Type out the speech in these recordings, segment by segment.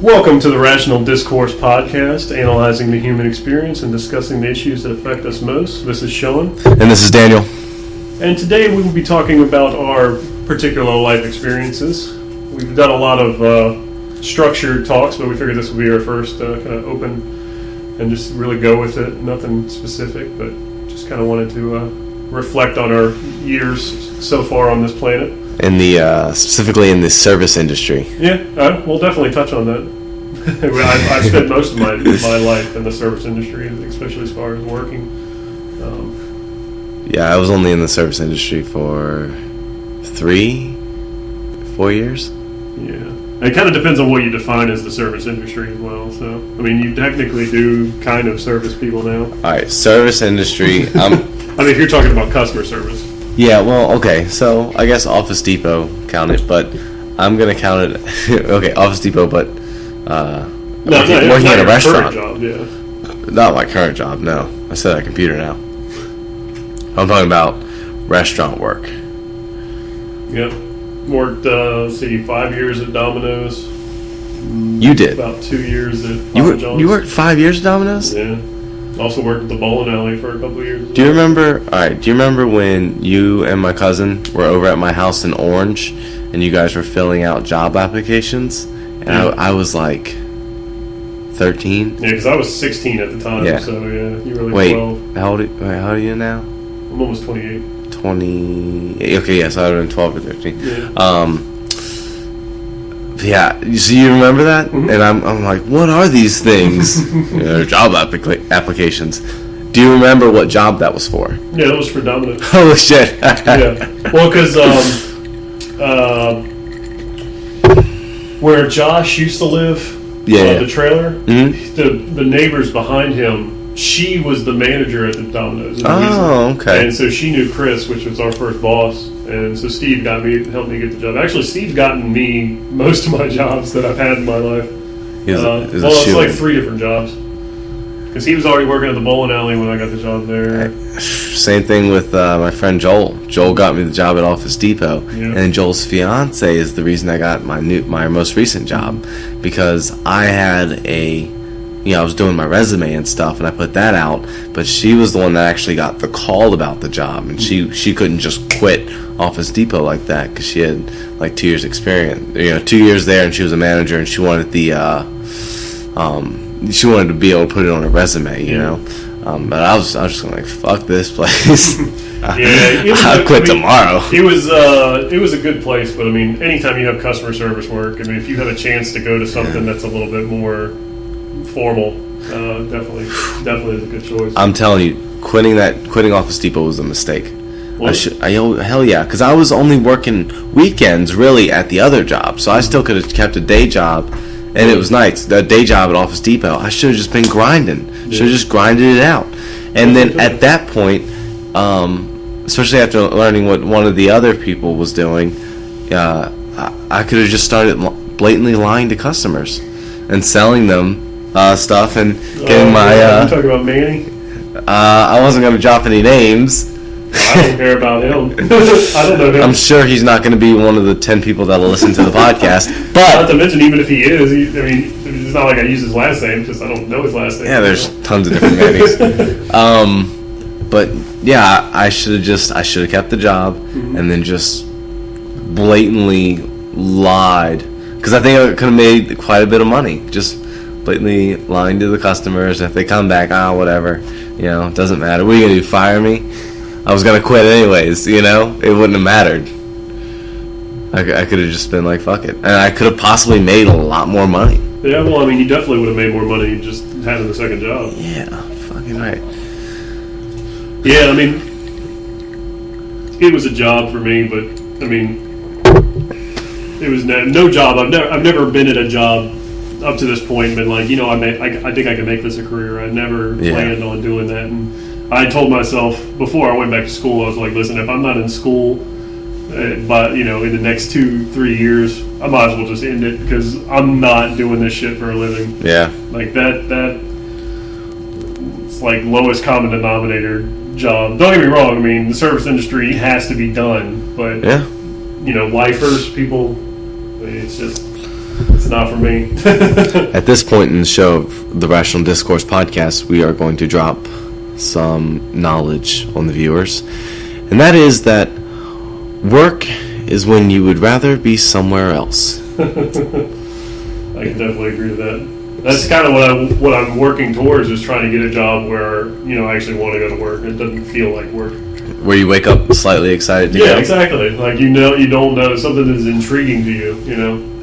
Welcome to the Rational Discourse Podcast, analyzing the human experience and discussing the issues that affect us most. This is Sean. And this is Daniel. And today we will be talking about our particular life experiences. We've done a lot of structured talks, but we figured this would be our first kind of open and just really go with it. Nothing specific, but just kind of wanted to reflect on our years so far on this planet. In the specifically in the service industry. Yeah, we'll definitely touch on that. I've spent most of my life in the service industry, especially as far as working. Yeah, I was only in the service industry for 4 years. Yeah, it kind of depends on what you define as the service industry as well. So, I mean, you technically do kind of service people now. All right, service industry. I mean, if you're talking about customer service. Yeah, well, okay, so I guess Office Depot count it, but I'm going to count it, okay, Office Depot, but working at a restaurant. Job, yeah. Not my current job, no. I said at a computer now. I'm talking about restaurant work. Yep. Worked, 5 years at Domino's. You did? About 2 years at Papa John's. You worked 5 years at Domino's? Yeah. Also worked at the bowling alley for a couple of years. Do you remember when you and my cousin were over at my house in Orange and you guys were filling out job applications? And I was like 13? Yeah, because I was 16 at the time, yeah. So yeah, you were like 12. How old are you now? I'm almost 28. 20. Okay, yes, I would have been 12 or 13. Yeah. Yeah, so you remember that? Mm-hmm. And I'm like, what are these things? Job applications. Do you remember what job that was for? Yeah, that was for Domino's. Holy shit. Yeah. Well, because where Josh used to live, the trailer, mm-hmm. the neighbors behind him, she was the manager at the Domino's. Oh, okay. And so she knew Chris, which was our first boss. And so Steve helped me get the job. Actually, Steve's gotten me most of my jobs that I've had in my life. It's like 3 different jobs. Because he was already working at the bowling alley when I got the job there. Same thing with my friend Joel. Joel got me the job at Office Depot. Yeah. And Joel's fiance is the reason I got my most recent job. Because I had I was doing my resume and stuff, and I put that out, but she was the one that actually got the call about the job, and she couldn't just quit Office Depot like that because she had like 2 years experience. 2 years there, and she was a manager, and she wanted she wanted to be able to put it on her resume, you know. But I was just going like, fuck this place. I'll quit tomorrow. It was a good place, but I mean, anytime you have customer service work, I mean, if you have a chance to go to something that's a little bit more formal, definitely is a good choice. I'm telling you, quitting Office Depot was a mistake. Hell yeah, because I was only working weekends really at the other job, so I still could have kept a day job, and it was nice. The day job at Office Depot, I should have just been grinding. Should have just grinded it out, and then at that point, especially after learning what one of the other people was doing, I could have just started blatantly lying to customers and selling them stuff and getting my. You talking about Manny? I wasn't going to drop any names. I don't care about him. I don't know him. I'm sure he's not going to be one of the 10 people that'll listen to the podcast. But not to mention, even if he is, it's not like I use his last name, just I don't know his last name. Yeah, there's tons of different Mannys. But yeah, I should have kept the job and then just blatantly lied, because I think I could have made quite a bit of money just blatantly lying to the customers. If they come back, whatever, it doesn't matter. What are you gonna do? Fire me? I was gonna quit anyways. It wouldn't have mattered. I could have just been like, fuck it, and I could have possibly made a lot more money. Yeah, well, I mean, you definitely would have made more money just having the second job. Yeah, fucking right. Yeah, I mean, it was a job for me, but I mean, it was no job. I've never been at a job up to this point, but like, I think I can make this a career. I never planned on doing that, and I told myself before I went back to school, I was like, listen, if I'm not in school, but in the next 2-3 years, I might as well just end it, because I'm not doing this shit for a living. Yeah, like that it's like lowest common denominator job. Don't get me wrong. I mean, the service industry has to be done, but lifers, people, it's just It's not for me. At this point in the show of the Rational Discourse podcast, we are going to drop some knowledge on the viewers. And that is that work is when you would rather be somewhere else. I can definitely agree with that. That's kind of what I'm working towards, is trying to get a job where, I actually want to go to work. It doesn't feel like work. Where you wake up slightly excited to go. Yeah, exactly. Like, you don't know, something is intriguing to you,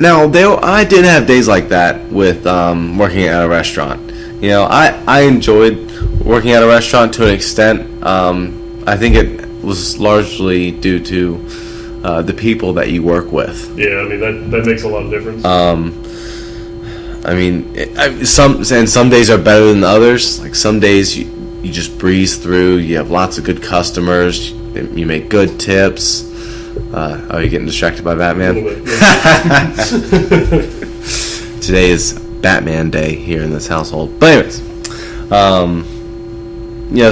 Now, I did have days like that with working at a restaurant. I enjoyed working at a restaurant to an extent. I think it was largely due to the people that you work with. Yeah, I mean, that makes a lot of difference. Some days are better than others. Like, some days you just breeze through. You have lots of good customers. You make good tips. Are you getting distracted by Batman? A little bit, yeah. Today is Batman Day here in this household. But anyways,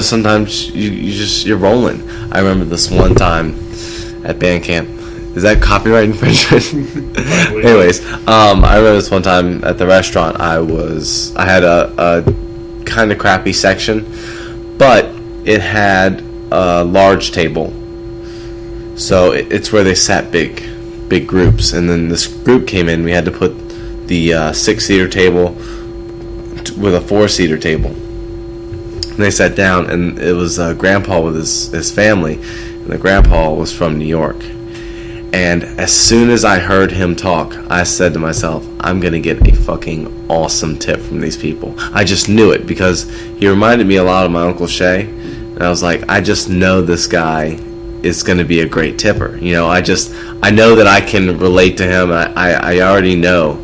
sometimes you're rolling. I remember this one time at band camp. Is that copyright infringement? Anyways, I remember this one time at the restaurant. I had a kind of crappy section, but it had a large table. So it's where they sat big groups. And then this group came in. We had to put the 6-seater table with a 4-seater table. And they sat down, and it was Grandpa with his family. And the Grandpa was from New York. And as soon as I heard him talk, I said to myself, I'm going to get a fucking awesome tip from these people. I just knew it, because he reminded me a lot of my Uncle Shay. And I was like, I just know this guy is going to be a great tipper. I know that I can relate to him. I already know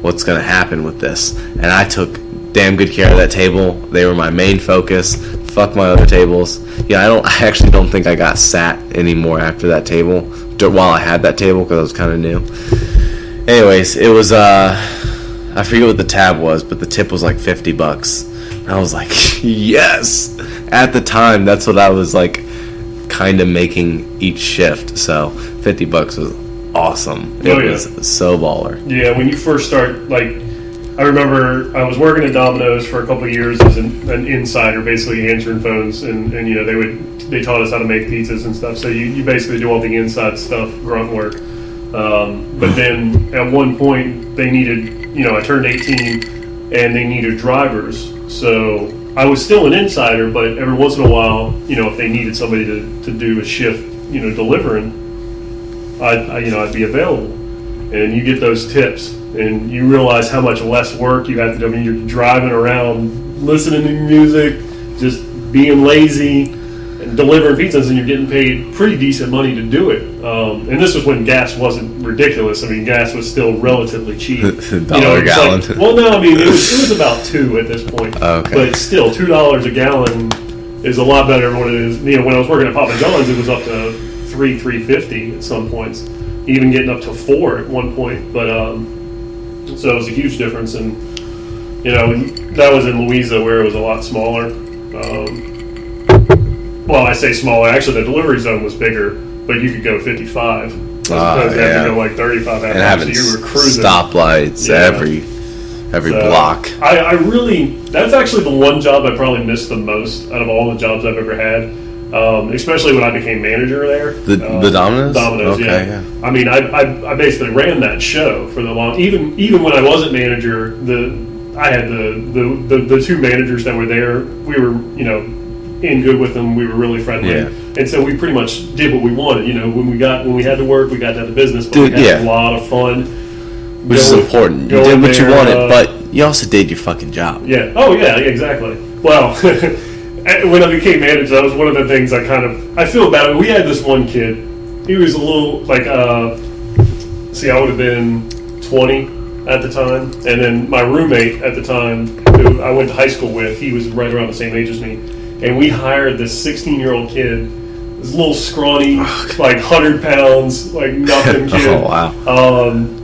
what's going to happen with this. And I took damn good care of that table. They were my main focus. Fuck my other tables. I actually don't think I got sat anymore after that table, while I had that table, because I was kind of new. Anyways, it was, I forget what the tab was, but the tip was like $50. And I was like, yes! At the time, that's what I was like, kind of making each shift. So $50 was awesome. It was so baller. Yeah, when you first start, like, I remember I was working at Domino's for a couple of years as an insider, basically answering phones, and they taught us how to make pizzas and stuff. So you basically do all the inside stuff, grunt work. But then at one point they needed, I turned 18 and they needed drivers. So I was still an insider, but every once in a while, if they needed somebody to do a shift, delivering, I'd be available. And you get those tips. And you realize how much less work you have to do. I mean, you're driving around, listening to music, just being lazy, and delivering pizzas, and you're getting paid pretty decent money to do it. And this was when gas wasn't ridiculous. I mean, gas was still relatively cheap. $1 a gallon. Like, well, no, I mean, it was about $2 at this point. Okay. But still, $2 a gallon is a lot better than what it is. When I was working at Papa John's, it was up to $3.50 at some points, even getting up to $4 at one point. But so it was a huge difference, and that was in Louisa, where it was a lot smaller. Well, I say smaller. Actually, the delivery zone was bigger, but you could go 55 as opposed to having to go like 35. And having so you were cruising. Stoplights every block. I really, that's actually the one job I probably missed the most out of all the jobs I've ever had. Especially when I became manager there. The Domino's? Domino's, okay, yeah. I mean, I basically ran that show for the long. Even when I wasn't manager, I had the two managers that were there. We were in good with them. We were really friendly, and so we pretty much did what we wanted. When we had to work, we got to have the business, but we had a lot of fun. Which is important. You did what you wanted, but you also did your fucking job. Yeah. Oh yeah, exactly. Well. When I became manager, that was one of the things I feel bad. We had this one kid. He was a little like, I would have been 20 at the time, and then my roommate at the time, who I went to high school with, he was right around the same age as me, and we hired this 16-year-old kid, this little scrawny, like 100 pounds, like nothing kid. Oh wow.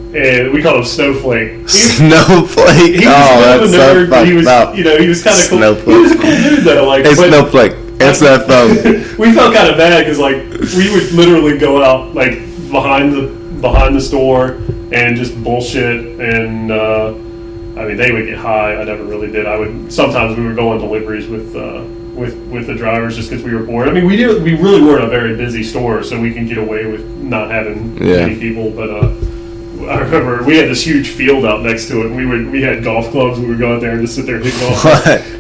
And we called him Snowflake. Snowflake. He was kind of a nerd, but he was kind of cool. Snowflake. He was a cool dude, though. Like, hey, Snowflake, answer that phone. We felt kind of bad because, like, we would literally go out, like, behind the store, and just bullshit. And I mean, they would get high. I never really did. Sometimes we would go on deliveries with the drivers just because we were bored. I mean, we really weren't a very busy store, so we could get away with not having many people. But I remember we had this huge field out next to it, and we had golf clubs. We would go out there and just sit there and hit golf.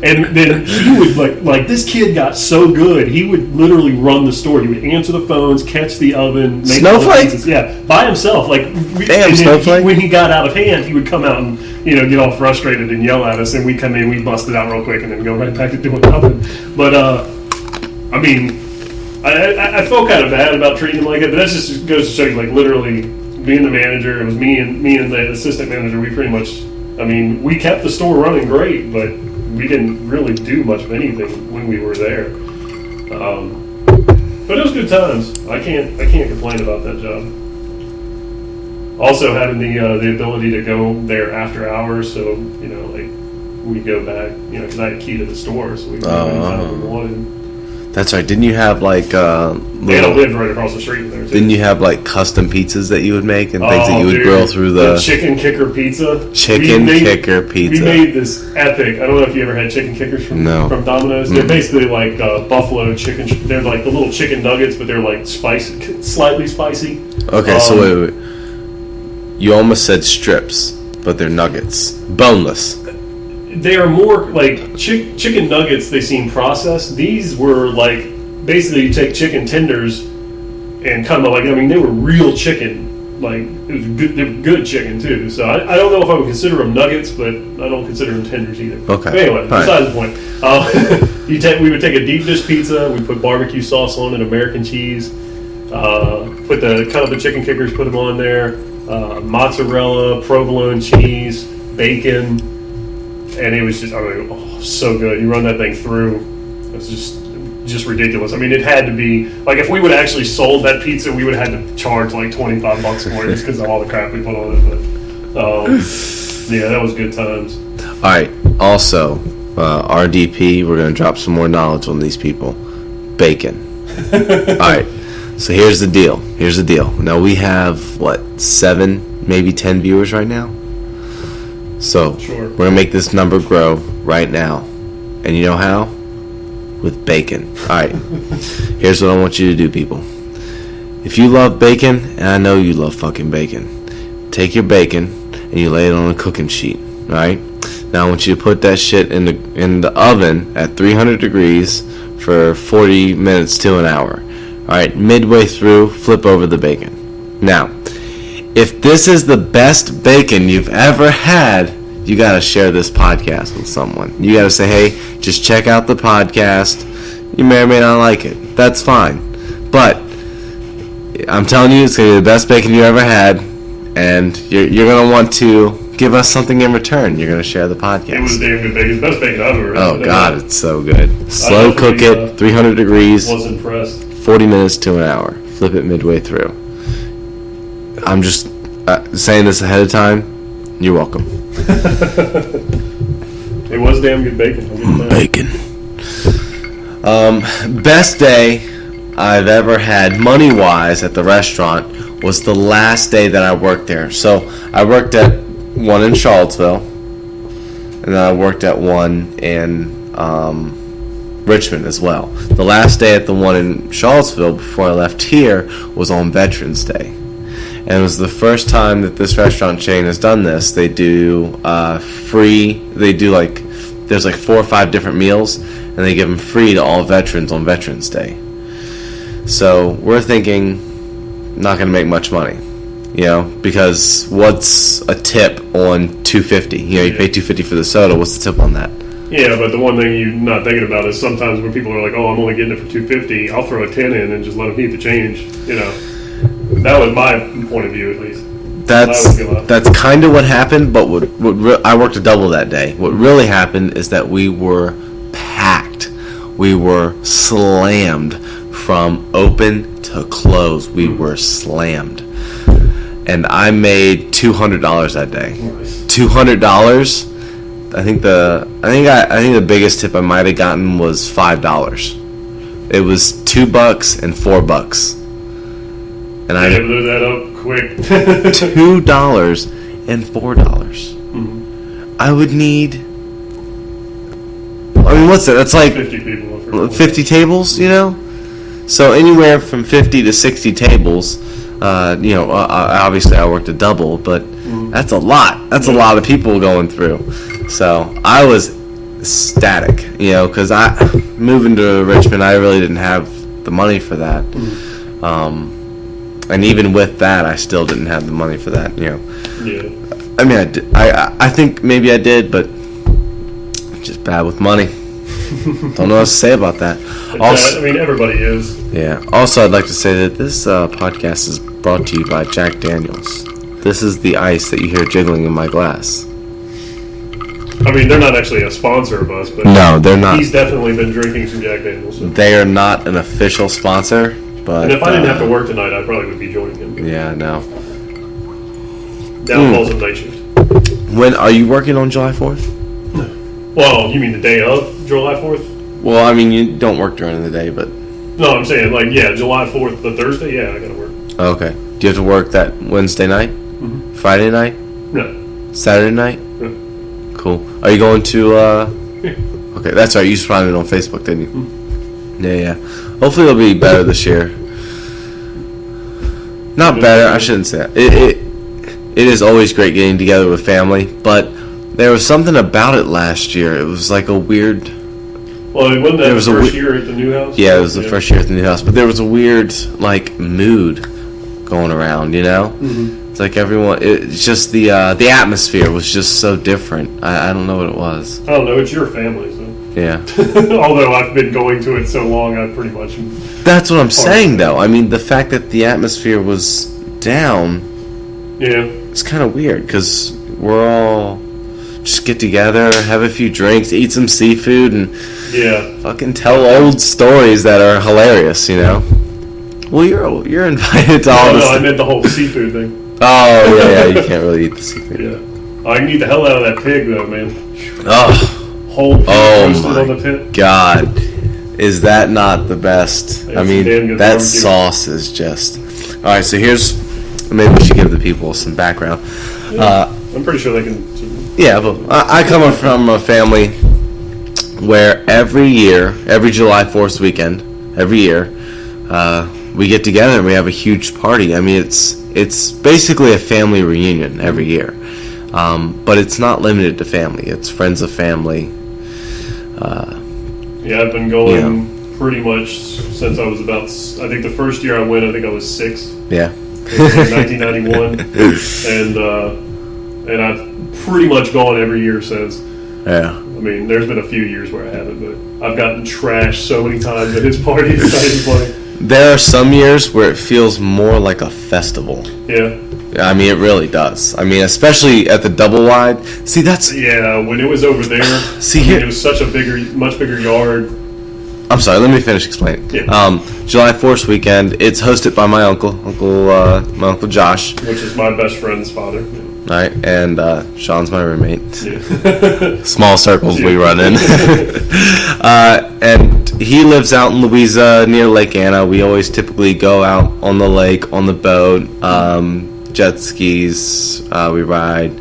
And then he would like this kid got so good, he would literally run the store. He would answer the phones, catch the oven, make Snowflake? Yeah, by himself. Like damn, Snowflake. When he got out of hand, he would come out and get all frustrated and yell at us, and we'd come in, we'd bust it out real quick, and then go right back to doing nothing. But I mean, I felt kind of bad about treating him like that, but that just goes to show you, like, literally being the manager, it was me and the assistant manager. We pretty much, I mean, we kept the store running great, but we didn't really do much of anything when we were there. But it was good times. I can't complain about that job. Also having the ability to go there after hours, so like we go back, because I had a key to the store, so we could go anytime we wanted. That's right. Didn't you have like I lived right across the street from there too. Didn't you have like custom pizzas that you would make and things that you would grill through the chicken kicker pizza? Kicker pizza. We made this epic. I don't know if you ever had chicken kickers from Domino's. They're basically like buffalo chicken. They're like the little chicken nuggets, but they're like slightly spicy. Okay, so wait. You almost said strips, but they're nuggets, boneless. They are more like chicken nuggets. They seem processed. These were like basically you take chicken tenders and cut them up. Like, I mean, they were real chicken. Like, it was good. They were good chicken too. So I don't know if I would consider them nuggets, but I don't consider them tenders either. Okay. But anyway, besides the point. We would take a deep dish pizza. We put barbecue sauce on it, American cheese. Cut up the chicken kickers. Put them on there. Mozzarella, provolone cheese, bacon. And it was just, so good. You run that thing through, it's just ridiculous. I mean, it had to be, like, if we would have actually sold that pizza, we would have had to charge like $25 for it just because of all the crap we put on it. But, yeah, that was good times. All right. Also, RDP, we're going to drop some more knowledge on these people. Bacon. All right. So here's the deal. Now we have, 7, maybe 10 viewers right now? So, sure. We're going to make this number grow right now. And you know how? With bacon. Alright. Here's what I want you to do, people. If you love bacon, and I know you love fucking bacon, take your bacon and you lay it on a cooking sheet. Alright? Now I want you to put that shit in the oven at 300 degrees for 40 minutes to an hour. Alright? Midway through, flip over the bacon. Now, if this is the best bacon you've ever had, you got to share this podcast with someone. You got to say, hey, just check out the podcast. You may or may not like it. That's fine. But I'm telling you, it's going to be the best bacon you ever had, and you're going to want to give us something in return. You're going to share the podcast. It was damn good bacon. It's the best bacon I've ever had. Oh, God, it's so good. Slow cook it, 300 degrees. Was impressed. 40 minutes to an hour. Flip it midway through. I'm just saying this ahead of time. You're welcome. It was damn good bacon. Bacon. Best day I've ever had, money-wise, at the restaurant was the last day that I worked there. So I worked at one in Charlottesville, and then I worked at one in Richmond as well. The last day at the one in Charlottesville before I left here was on Veterans Day. And it was the first time that this restaurant chain has done this. They do there's like 4 or 5 different meals, and they give them free to all veterans on Veterans Day. So we're thinking, not going to make much money, because what's a tip on $2.50? You pay $2.50 for the soda. What's the tip on that? Yeah, but the one thing you're not thinking about is sometimes when people are like, "Oh, I'm only getting it for $2.50," I'll throw a 10 in and just let them keep the change. That was my point of view, at least. That's kind of what happened, but I worked a double that day. What really happened is that we were packed. We were slammed from open to close. We were slammed, and I made $200 that day. Nice. $200. I think the biggest tip I might have gotten was $5. It was $2 and $4. And I blew that up quick. $2 and $4. I would need. I mean, what's that? That's like 50 people. 50 tables, you know? So anywhere from 50 to 60 tables. Obviously I worked a double, but that's a lot. That's a lot of people going through. So I was ecstatic, because moving to Richmond, I really didn't have the money for that. And even with that, I still didn't have the money for that, Yeah. I mean, I think maybe I did, but just bad with money. Don't know what to say about that. Also, I mean, everybody is. Yeah. Also, I'd like to say that this podcast is brought to you by Jack Daniels. This is the ice that you hear jiggling in my glass. I mean, they're not actually a sponsor of us, but no, they're not. He's definitely been drinking some Jack Daniels. So. They are not an official sponsor, but and if I didn't have to work tonight, I probably would be joining him. Yeah, no. Downfalls of night shift. When are you working on July 4th? Well, you mean the day of July 4th? Well, I mean, you don't work during the day, but... No, I'm saying, July 4th, the Thursday, yeah, I gotta work. Okay. Do you have to work that Wednesday night? Mm-hmm. Friday night? No. Saturday night? No. Cool. Are you going to, Yeah. Okay, that's right. You spotted it on Facebook, didn't you? Mm-hmm. Yeah. Hopefully it'll be better this year. Not better, I shouldn't say that. It is always great getting together with family, but there was something about it last year. It was like a weird... Well, wasn't that the first year at the new house? Yeah, it was the first year at the new house, but there was a weird, mood going around, Mm-hmm. It's like everyone... It's just the atmosphere was just so different. I don't know what it was. I don't know, it's your family, so... Yeah. Although I've been going to it so long, I pretty much... That's what I'm saying, though. I mean, the fact that the atmosphere was down... Yeah. It's kind of weird, because we're all... Just get together, have a few drinks, eat some seafood, and... Yeah. Fucking tell old stories that are hilarious, Well, you're invited to all this... No, I meant the whole seafood thing. Oh, yeah, you can't really eat the seafood. Yeah. I can eat the hell out of that pig, though, man. Oh. Whole pig roasted my on the pit. God. Is that not the best? It's I mean, damn good that barbecue. sauce is just... Alright, so here's... Maybe we should give the people some background. I'm pretty sure they can... Yeah, but I come from a family where every year, every July 4th weekend, every year, we get together and we have a huge party. I mean, it's basically a family reunion every year. But it's not limited to family. It's friends of family. Yeah, I've been going pretty much since I was about... I think the first year I went, I think I was 6. Yeah. It was like 1991. And I've pretty much gone every year since. Yeah. I mean, there's been a few years where I haven't, but I've gotten trashed so many times at his parties. There are some years where it feels more like a festival. Yeah. I mean, it really does. I mean, especially at the double wide. See, that's... Yeah, when it was over there, here... it was such a much bigger yard. I'm sorry, let me finish explaining. Yeah. July 4th weekend, it's hosted by my my Uncle Josh. Which is my best friend's father. Right, and Sean's my roommate. Yeah. Small circles we run in. And he lives out in Louisa near Lake Anna. We always typically go out on the lake, on the boat, jet skis, we ride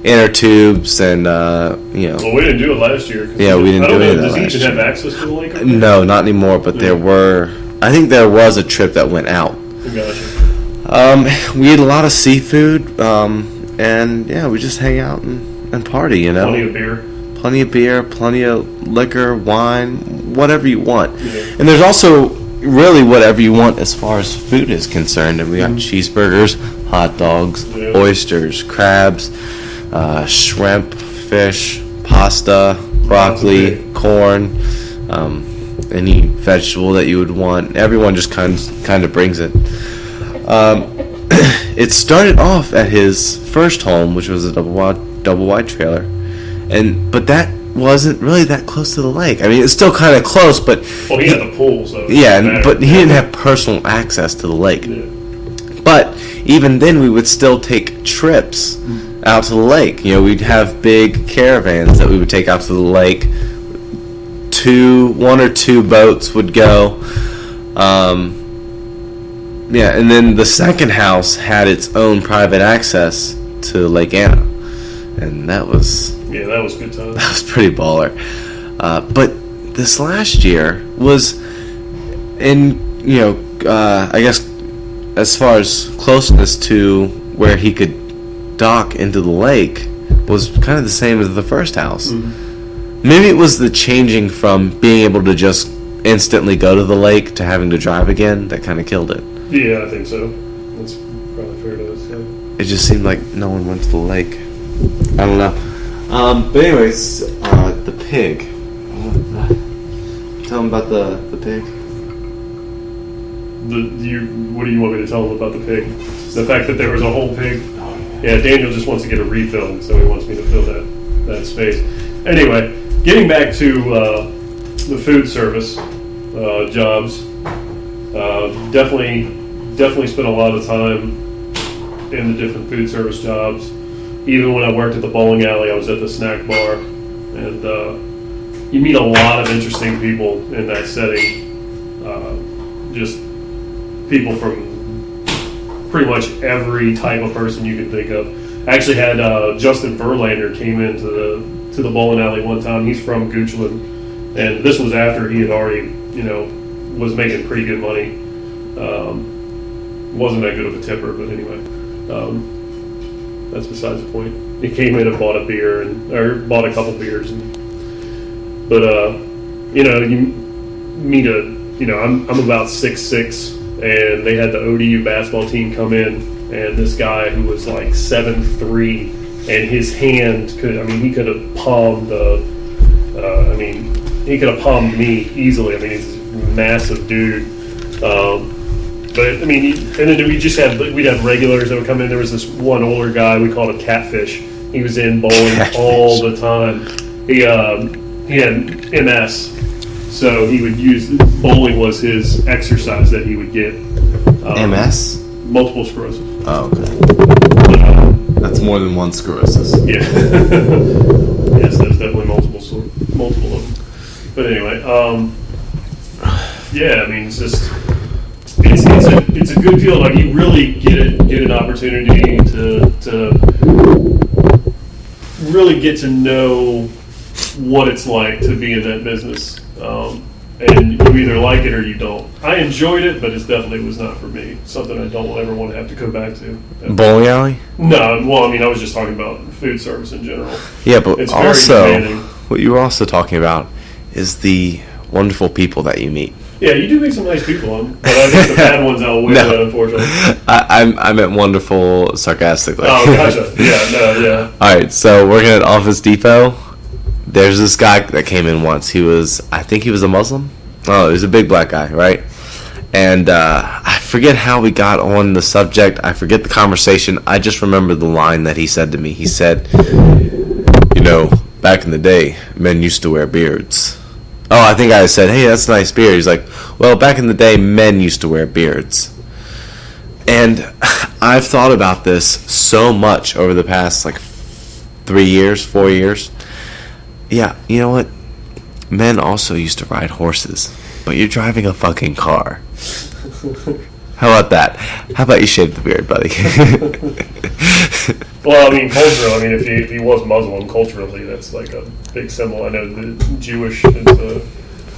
inner tubes, and, Well, we didn't do it last year. Yeah, we didn't do any of that Does he last even year. have access to the lake? No, not anymore, but there were... I think there was a trip that went out. Gotcha. We ate a lot of seafood, and yeah, we just hang out and party, Plenty of beer. Plenty of beer, plenty of liquor, wine, whatever you want. Yeah. And there's also really whatever you want as far as food is concerned. And we got cheeseburgers, hot dogs, oysters, crabs, shrimp, fish, pasta, broccoli, corn, any vegetable that you would want. Everyone just kind of brings it. It started off at his first home, which was a double wide trailer, but that wasn't really that close to the lake. I mean, it's still kind of close, but Well, he had the pool, so but he didn't have personal access to the lake. Yeah. But even then, we would still take trips out to the lake. We'd have big caravans that we would take out to the lake. One or two boats would go. Yeah, and then the second house had its own private access to Lake Anna, and that was good time. that was pretty baller. But this last year was, I guess, as far as closeness to where he could dock into the lake, was kind of the same as the first house. Mm-hmm. Maybe it was the changing from being able to just instantly go to the lake to having to drive again that kind of killed it. Yeah, I think so. That's probably fair to say. It just seemed like no one went to the lake. I don't know. But anyways, the pig. Tell them about the pig. What do you want me to tell them about the pig? The fact that there was a whole pig. Yeah, Daniel just wants to get a refill, so he wants me to fill that space. Anyway, getting back to the food service jobs. Definitely spent a lot of time in the different food service jobs. Even when I worked at the bowling alley, I was at the snack bar, and you meet a lot of interesting people in that setting. Just people from pretty much every type of person you can think of. I actually had Justin Verlander came into the bowling alley one time. He's from Goochland, and this was after he had already, was making pretty good money. Wasn't that good of a tipper, but anyway, that's besides the point. He came in and bought a beer or bought a couple beers, but you meet I'm about 6'6", and they had the ODU basketball team come in, and this guy who was like 7'3", and his hand he could have palmed he could have palmed me easily. He's a massive dude. But and then we'd have regulars that would come in. There was this one older guy we called a catfish. He was in bowling all the time. He had MS, so he would use bowling was his exercise that he would get. MS? Multiple sclerosis. Oh, okay. That's more than one sclerosis. Yeah. Yes, there's definitely multiple of them. But anyway, it's just it's a good field. Like you really get an opportunity to really get to know what it's like to be in that business, and you either like it or you don't. I enjoyed it, but it definitely was not for me. Something I don't ever want to have to go back to. Bowling alley? No, well, I was just talking about food service in general. Yeah, but it's also demanding. What you were also talking about is the wonderful people that you meet. Yeah, you do meet some nice people, but I think the bad ones outweigh that, unfortunately. I meant wonderful sarcastically. Oh, gotcha. Yeah. All right, so working at Office Depot, there's this guy that came in once. I think he was a Muslim. Oh, he was a big black guy, right? And I forget how we got on the subject. I forget the conversation. I just remember the line that he said to me. He said, back in the day, men used to wear beards. Oh, I think I said, hey, that's a nice beard. He's like, well, back in the day, men used to wear beards. And I've thought about this so much over the past, 4 years. Yeah, you know what? Men also used to ride horses, but you're driving a fucking car. How about that? How about you shave the beard, buddy? Well, cultural. If he was Muslim, culturally, that's like a big symbol. I know the Jewish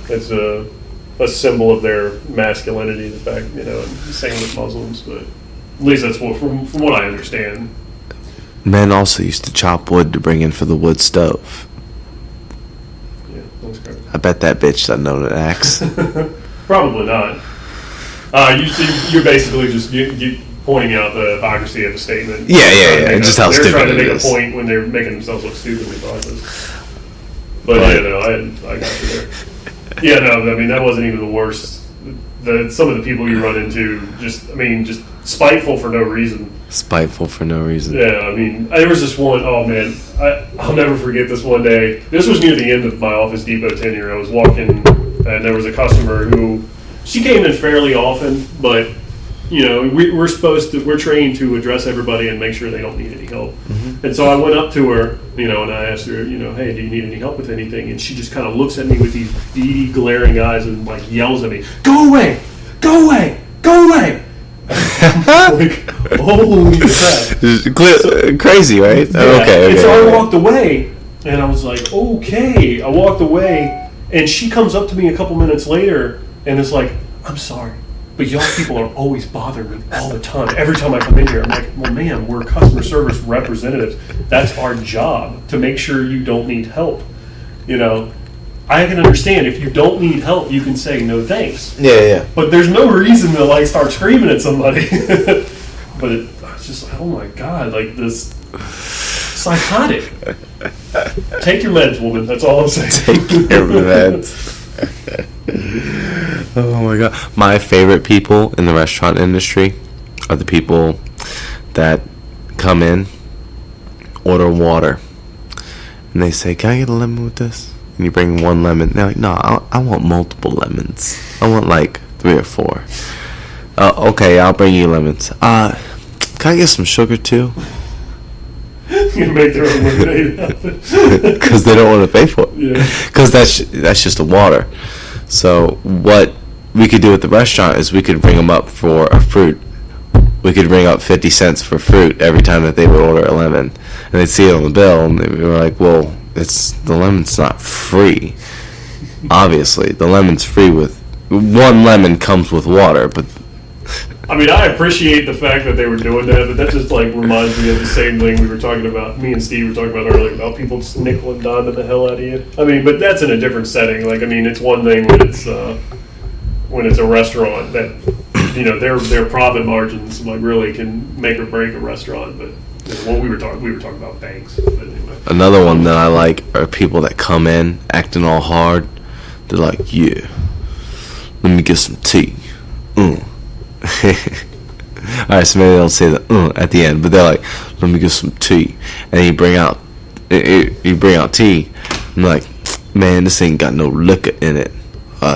it's a symbol of their masculinity. The fact, and same with Muslims, but at least that's what from what I understand. Men also used to chop wood to bring in for the wood stove. Yeah, that's correct. I bet that bitch doesn't own an axe. Probably not. You're basically just pointing out the hypocrisy of the statement. Yeah. Just how stupid it is. They're trying to make a point when they're making themselves look stupid in the process. But I got you there. Yeah, no, that wasn't even the worst. Some of the people you run into just spiteful for no reason. Spiteful for no reason. Yeah, there was this one, oh man, I'll never forget this one day. This was near the end of my Office Depot tenure. I was walking, and there was a customer who, she came in fairly often, but, we're trained to address everybody and make sure they don't need any help. Mm-hmm. And so I went up to her, and I asked her, hey, do you need any help with anything? And she just kind of looks at me with these beady, glaring eyes and, yells at me, go away! Go away! Go away! Like, holy crap. Crazy, right? Yeah. Okay. And so I walked away, and I was like, okay. I walked away, and she comes up to me a couple minutes later, and it's like, I'm sorry, but y'all people are always bothering me all the time. Every time I come in here, I'm like, well, ma'am, we're customer service representatives. That's our job, to make sure you don't need help. You know, I can understand if you don't need help, you can say no thanks. Yeah. But there's no reason to like start screaming at somebody. But I was just like, oh my god, like this psychotic. Take your meds, woman. That's all I'm saying. Take your meds. Oh my god. My favorite people in the restaurant industry are the people that come in, order water, and they say, can I get a lemon with this? And you bring one lemon. They're like, no, I want multiple lemons. I want like 3 or 4. Okay, I'll bring you lemons. Can I get some sugar too? You make their own lemonade out of it. Because they don't want to pay for it. Yeah. Because that's just the water. So what we could do at the restaurant is we could bring them up for a fruit. We could bring up 50 cents for fruit every time that they would order a lemon. And they'd see it on the bill, and they were like, well, the lemon's not free. Obviously, the lemon's free with... One lemon comes with water, but... I mean, I appreciate the fact that they were doing that, but that just like reminds me of the same thing we were talking about. Me and Steve were talking about earlier about people just nickel and diming the hell out of you. I mean, but that's in a different setting. Like, I mean, it's one thing when it's a restaurant that, you know, their profit margins like really can make or break a restaurant. But you know, what we were talking about banks. But anyway. Another one that I like are people that come in acting all hard. They're like, yeah, let me get some tea. Alright, so maybe they'll say the at the end, but they're like, let me get some tea. And you bring out tea, and they're like, man, this ain't got no liquor in it.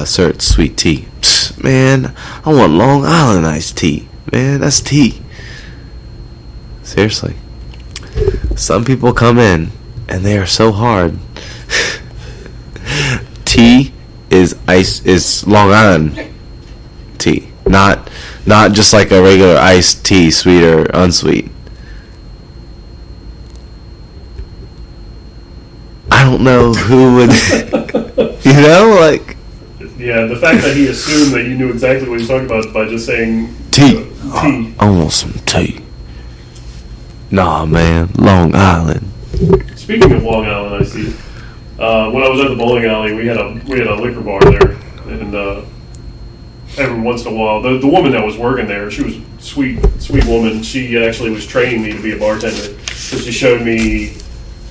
Sir, it's sweet tea. Psst, man, I want Long Island iced tea. Man, that's tea. Seriously. Some people come in, and they are so hard. Tea is Long Island tea. Not just like a regular iced tea, sweet or unsweet. I don't know who would, you know, like. Yeah, the fact that he assumed that you knew exactly what he was talking about by just saying tea. Tea. I want some tea. Nah, man, Long Island. Speaking of Long Island, I see. When I was at the bowling alley, we had a liquor bar there, and every once in a while, the woman that was working there, she was a sweet woman. She actually was training me to be a bartender. So she showed me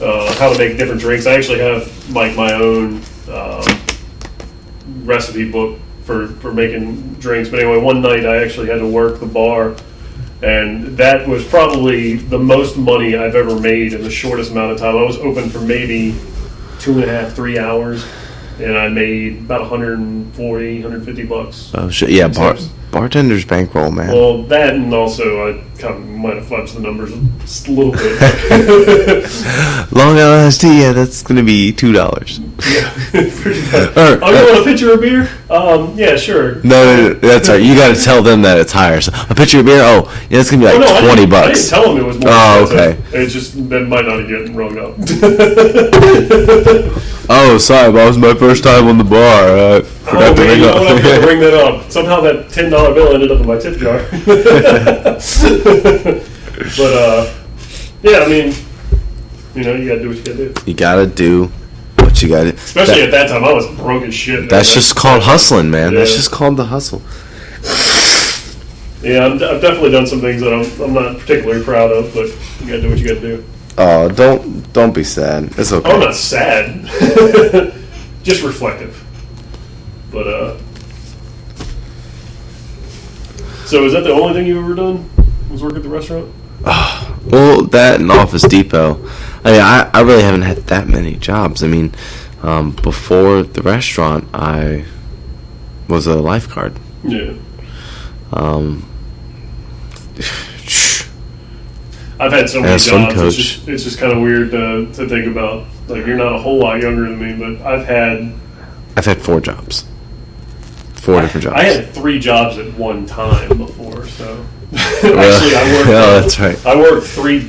how to make different drinks. I actually have like my own recipe book for making drinks. But anyway, one night I actually had to work the bar, and that was probably the most money I've ever made in the shortest amount of time. I was open for maybe 2.5, 3 hours. And I made about $140, $150. Oh shit! Yeah, bartender's bankroll, man. Well, that, and also I kind of might have fudged the numbers just a little bit. Long Island iced tea, yeah, that's gonna be $2. Yeah, pretty much. You want a pitcher of beer? Yeah, sure. No, that's all right. You got to tell them that it's higher. So a pitcher of beer, yeah, it's gonna be like $20. I didn't tell them it was more. Oh, okay. It's just that might not have gotten rung up. Oh, sorry, that was my first time on the bar. Forgot to ring up. I forgot to ring that up. Somehow that $10 bill ended up in my tip jar. But yeah, I mean, you know, you gotta do what you gotta do. You gotta do what you gotta do. Especially at that time, I was broke as shit. That's just called hustling, man. Yeah. That's just called the hustle. Yeah, I've definitely done some things that I'm not particularly proud of, but you gotta do what you gotta do. Oh, don't be sad. It's okay. I'm not sad. Just reflective. But so is that the only thing you've ever done? Was work at the restaurant? Well, that and Office Depot. I mean, I really haven't had that many jobs. I mean, before the restaurant, I was a lifeguard. Yeah. I've had so many jobs. It's just kind of weird to think about. Like, you're not a whole lot younger than me, but I've had 4 jobs. 4 different jobs. I had 3 jobs at one time before, so. Actually, I worked. Oh, that's right. I worked three.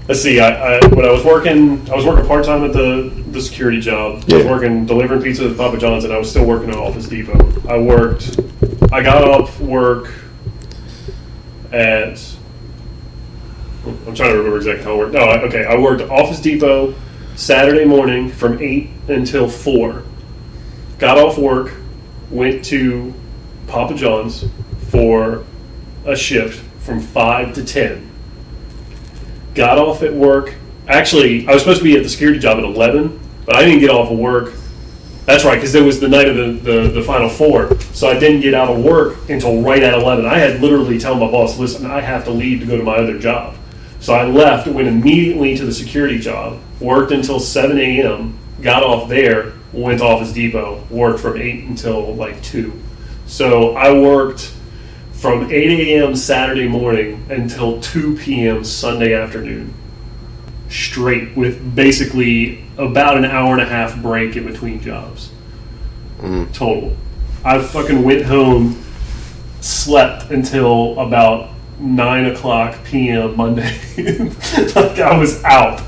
Let's see. When I was working part time at the security job. I was Yeah. working delivering pizza at Papa John's, and I was still working at Office Depot. I got off work at. I'm trying to remember exactly how I worked. No, okay. I worked at Office Depot Saturday morning from 8 until 4. Got off work, went to Papa John's for a shift from 5 to 10. Got off at work. Actually, I was supposed to be at the security job at 11, but I didn't get off of work. That's right, because it was the night of the Final Four, so I didn't get out of work until right at 11. I had literally told my boss, listen, I have to leave to go to my other job. So I left, went immediately to the security job, worked until 7 a.m., got off there, went to Office Depot, worked from 8 until like 2. So I worked from 8 a.m. Saturday morning until 2 p.m. Sunday afternoon, straight, with basically about an hour and a half break in between jobs. Total. I fucking went home, slept until about 9 o'clock p.m. Monday. Like I was out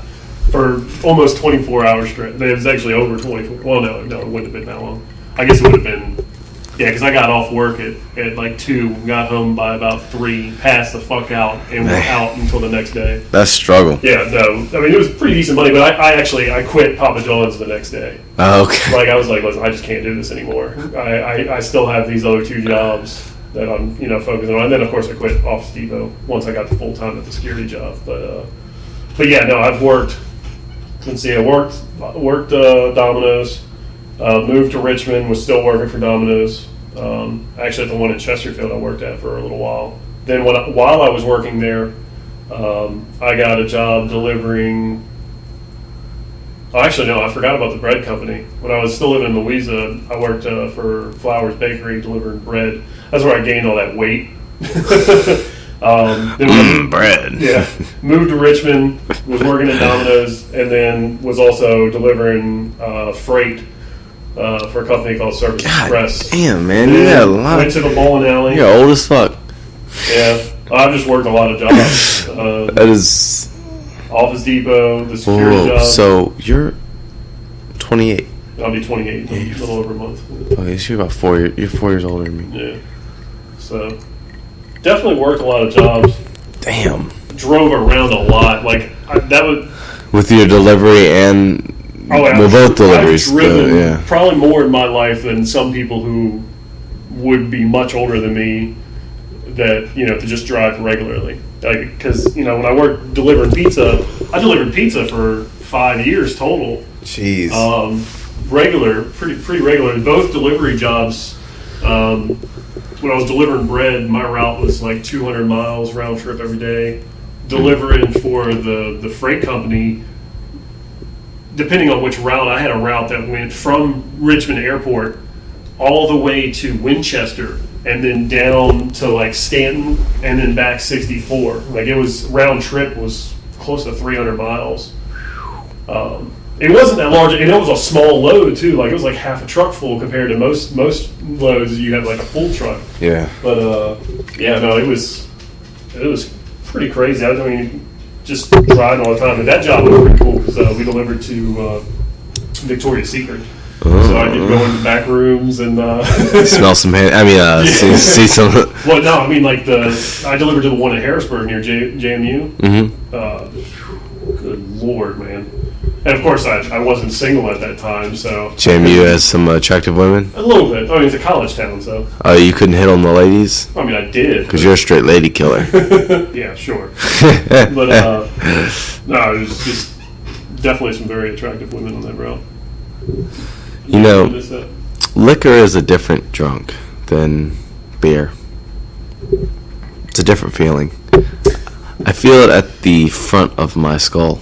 for almost 24 hours straight. It was actually over 24. Well, no, it wouldn't have been that long. I guess it would have been, yeah, because I got off work at like 2, got home by about 3, passed the fuck out, and went out until the next day. That's struggle. Yeah, no, I mean, it was pretty decent money, but I quit Papa John's the next day. Oh, okay. Like, I was like, listen, I just can't do this anymore. I still have these other 2 jobs that I'm, focusing on. And then, of course, I quit Office Depot once I got to full-time at the security job. But yeah, no, I've worked, let's see, I worked Domino's, moved to Richmond, was still working for Domino's. Actually, at the one in Chesterfield I worked at for a little while. Then while I was working there, I got a job delivering. Oh, actually, no, I forgot about the bread company. When I was still living in Louisa, I worked for Flowers Bakery delivering bread. That's where I gained all that weight. Bread. Yeah. Moved to Richmond, was working at Domino's, and then was also delivering freight for a company called Service Express. Damn, man, you got a lot. Went to the bowling alley. You're old as fuck. Yeah, I've just worked a lot of jobs. That is. Office Depot, the security job. So you're 28. I'll be 28 in a little over a month. Okay, so you're about 4 years. You're 4 years older than me. Yeah. So definitely worked a lot of jobs. Damn. Drove around a lot. Like that would. With your delivery and both deliveries. I've driven yeah. probably more in my life than some people who would be much older than me that to just drive regularly. Like, because when I worked delivering pizza, I delivered pizza for 5 years total. Jeez. Regular, pretty regular. Both delivery jobs. When I was delivering bread, my route was like 200 miles round trip every day. Delivering for the freight company, depending on which route, I had a route that went from Richmond Airport all the way to Winchester, and then down to like Stanton, and then back 64. Like, it was round trip was close to 300 miles. It wasn't that large, and it was a small load too. Like, it was like half a truck full compared to most loads. You have like a full truck. Yeah. But yeah, no, it was pretty crazy. I mean, just driving all the time. But that job was pretty cool because we delivered to Victoria's Secret. So I could go into back rooms and smell some hand. I mean, see some. Well, no, I mean like I delivered to the one in Harrisburg near JMU. Mm-hmm. Good Lord, man! And of course, I wasn't single at that time, so JMU has some attractive women. A little bit. I mean, it's a college town, so. Oh, you couldn't hit on the ladies? I mean, I did. Because you're a straight lady killer. Yeah, sure. But no, it was just definitely some very attractive women on that route. You know, liquor is a different drunk than beer. It's a different feeling. I feel it at the front of my skull.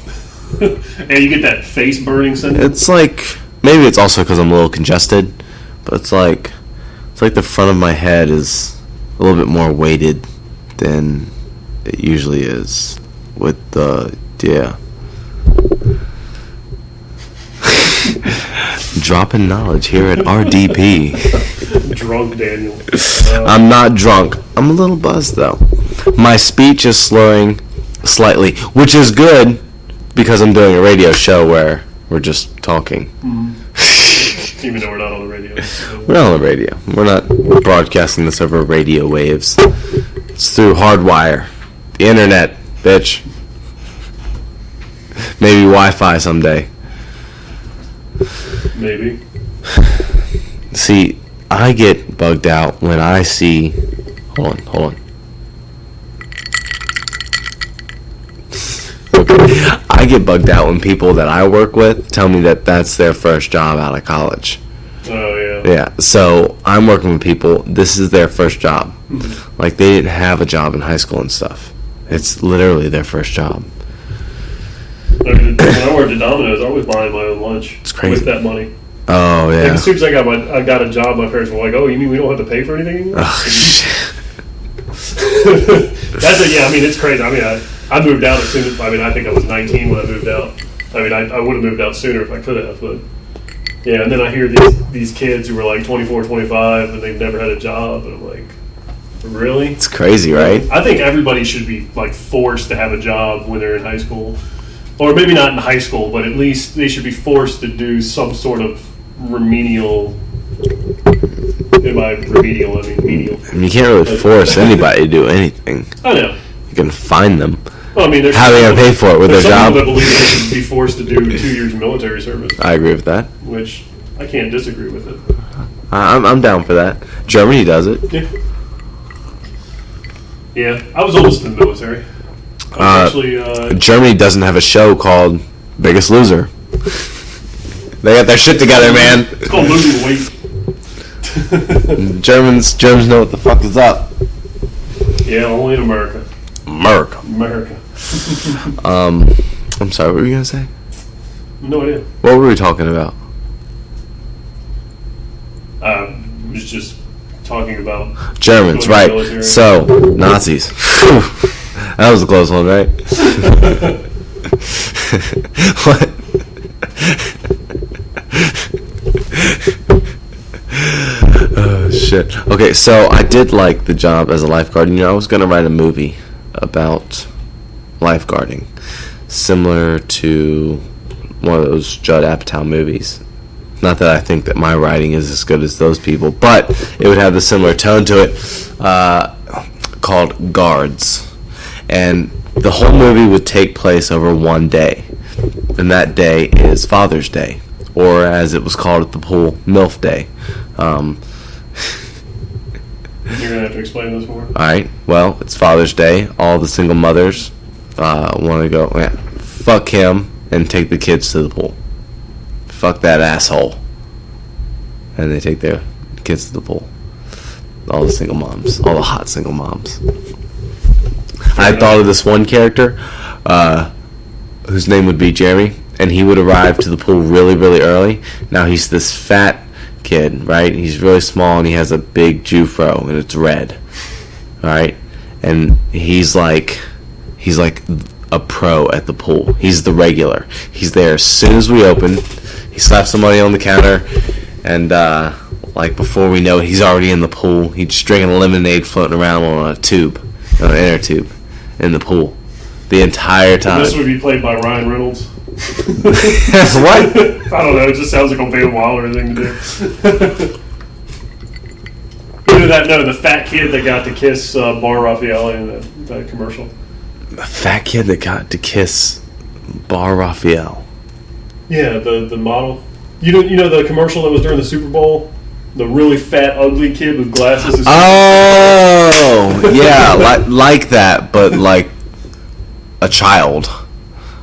And you get that face burning syndrome? It's like, maybe it's also because I'm a little congested, but it's like the front of my head is a little bit more weighted than it usually is with the, yeah. Dropping knowledge here at RDP. Drunk Daniel. I'm not drunk. I'm a little buzzed though. My speech is slurring slightly, which is good because I'm doing a radio show where we're just talking. Even though we're not on the radio. We're not on the radio. We're not broadcasting this over radio waves. It's through hardwire. The internet, bitch. Maybe Wi-Fi someday. Maybe. See, I get bugged out when I see... Hold on. Okay. I get bugged out when people that I work with tell me that that's their first job out of college. Oh, yeah. Yeah, so I'm working with people, this is their first job. Like, they didn't have a job in high school and stuff. It's literally their first job. I mean, when I worked at Domino's, I was buying my own lunch. It's crazy. With that money. Oh, yeah. Like, as soon as I got a job, my parents were like, "Oh, you mean we don't have to pay for anything anymore?" Oh, shit. Yeah. I mean, it's crazy. I mean, I moved out as soon as. I mean, I think I was 19 when I moved out. I mean, I would have moved out sooner if I could have, but yeah. And then I hear these kids who were like 24, 25, and they've never had a job, and I'm like, really? It's crazy, right? I think everybody should be like forced to have a job when they're in high school, or maybe not in high school, but at least they should be forced to do some sort of remedial. By remedial, I mean menial. I mean, you can't really force anybody to do anything. I know. You can find them. Well, I mean, how are they going to pay for it with their job? Some people that believe they should be forced to do 2 years of military service. I agree with that. Which I can't disagree with it. I'm down for that. Germany does it. Yeah, I was almost in the military. Germany doesn't have a show called Biggest Loser. They got their shit together, man. It's called Losing Weight. Germans know what the fuck is up. Yeah, only in America. America. I'm sorry, what were you gonna say? No idea. What were we talking about? I was just talking about Germans, right? So, Nazis. That was a close one, right? What? Oh, shit. Okay, so I did like the job as a lifeguard. You know, I was going to write a movie about lifeguarding, similar to one of those Judd Apatow movies. Not that I think that my writing is as good as those people, but it would have a similar tone to it, called Guards. And the whole movie would take place over one day, and that day is Father's Day, or as it was called at the pool, MILF Day. You're going to have to explain this more. Alright, well, it's Father's Day. All the single mothers want to go, fuck him, and take the kids to the pool. Fuck that asshole. And they take their kids to the pool. All the single moms. All the hot single moms. I thought of this one character, whose name would be Jeremy, and he would arrive to the pool really, really early. Now he's this fat kid, right? He's really small and he has a big Jufro and it's red, right? And he's like a pro at the pool. He's the regular. He's there as soon as we open. He slaps some money on the counter, and like before we know it, he's already in the pool. He's just drinking a lemonade, floating around on a tube, on an inner tube, in the pool, the entire time. And this would be played by Ryan Reynolds. What? I don't know. It just sounds like a big wilder thing to do. The fat kid that got to kiss Bar Raffaele in that commercial. A fat kid that got to kiss Bar Raffaele. Yeah, the model. You know the commercial that was during the Super Bowl? The really fat, ugly kid with glasses. Oh, yeah, like that, but like a child.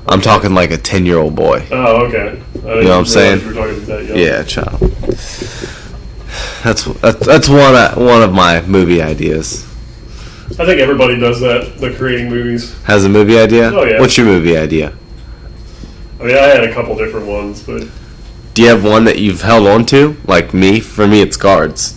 I'm talking like a 10-year-old boy. Oh, okay. You know what I'm saying? You were talking that young. Yeah, child. That's one of my movie ideas. I think everybody does that. The creating movies. Has a movie idea? Oh yeah. What's your movie idea? I mean, I had a couple different ones, but do you have one that you've held on to? Like me? For me, it's Guards.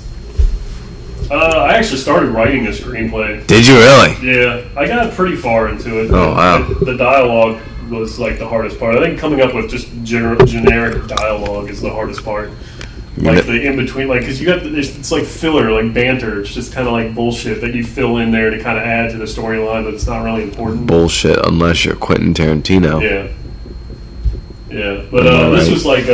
I actually started writing a screenplay. Did you really? Yeah, I got pretty far into it. Oh, wow. The dialogue was like the hardest part. I think coming up with just generic dialogue is the hardest part. Like the in between, like because you got it's like filler, like banter. It's just kind of like bullshit that you fill in there to kind of add to the storyline, but it's not really important. Bullshit, unless you're Quentin Tarantino. Yeah, yeah. But this was like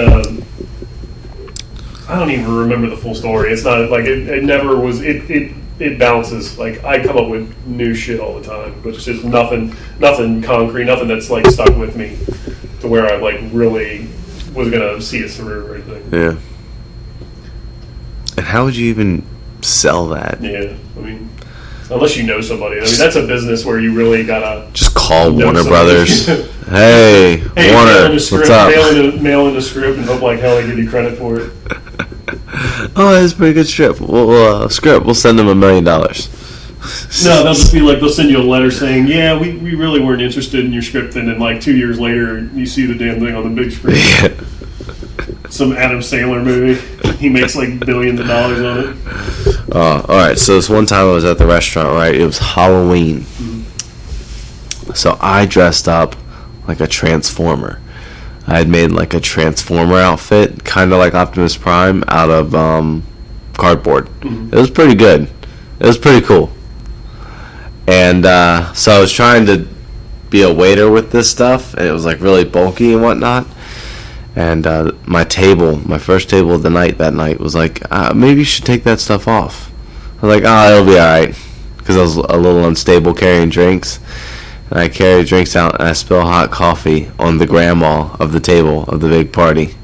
I don't even remember the full story. It's not like it never was. It bounces. Like I come up with new shit all the time, but it's just nothing concrete, nothing that's like stuck with me to where I like really was gonna see it through or anything. Yeah. And how would you even sell that? Yeah, I mean, unless you know somebody. I mean, that's a business where you really gotta just call know Warner somebody. Brothers. Hey, Warner, what's up? Mail in the script and hope like hell I give you credit for it. Oh, that's a pretty good script. We'll send them $1 million. No, they'll just be like, they'll send you a letter saying, yeah, we really weren't interested in your script, and then like 2 years later, you see the damn thing on the big screen. Yeah. Some Adam Sandler movie. He makes like billions of dollars on it. All right. So this one time I was at the restaurant, right? It was Halloween. Mm-hmm. So I dressed up like a Transformer. I had made like a Transformer outfit, kind of like Optimus Prime, out of cardboard. Mm-hmm. It was pretty good. It was pretty cool. And so I was trying to be a waiter with this stuff, and it was like really bulky and whatnot. And my first table of the night that night was like, maybe you should take that stuff off. I was like, oh, it'll be alright. Because I was a little unstable carrying drinks. And I carry drinks out and I spill hot coffee on the grandma of the table of the big party.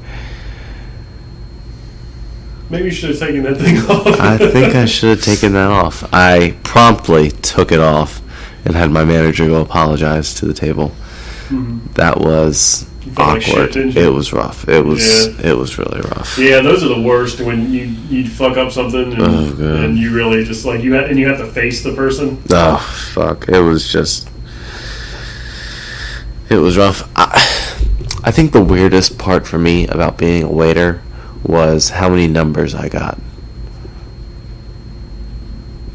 Maybe you should have taken that thing off. I think I should have taken that off. I promptly took it off and had my manager go apologize to the table. Mm-hmm. That was like awkward. shit, It was rough. It was really rough. Yeah, those are the worst when you fuck up something and you really just like you have to face the person. Oh fuck! It was rough. I think the weirdest part for me about being a waiter was how many numbers I got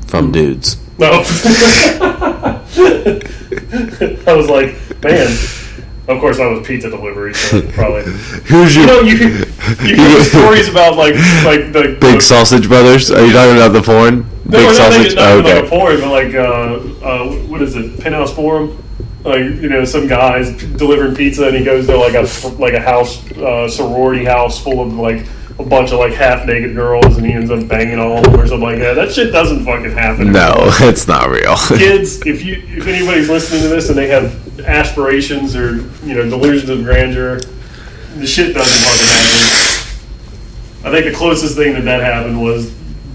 from dudes. No. I was like, man. Of course, I was pizza delivery, so probably. Who's your? You hear stories about like the Big Sausage Brothers? Are you talking about the porn? No, Big Sausage. Not about a porn, but like what is it? Penthouse Forum. Like some guy's delivering pizza, and he goes to like a house, sorority house full of like a bunch of like half naked girls, and he ends up banging all of them or something like that. That shit doesn't fucking happen. No, it's not real. Kids, if anybody's listening to this and they have aspirations or delusions of grandeur, the shit doesn't fucking happen. I think the closest thing that happened was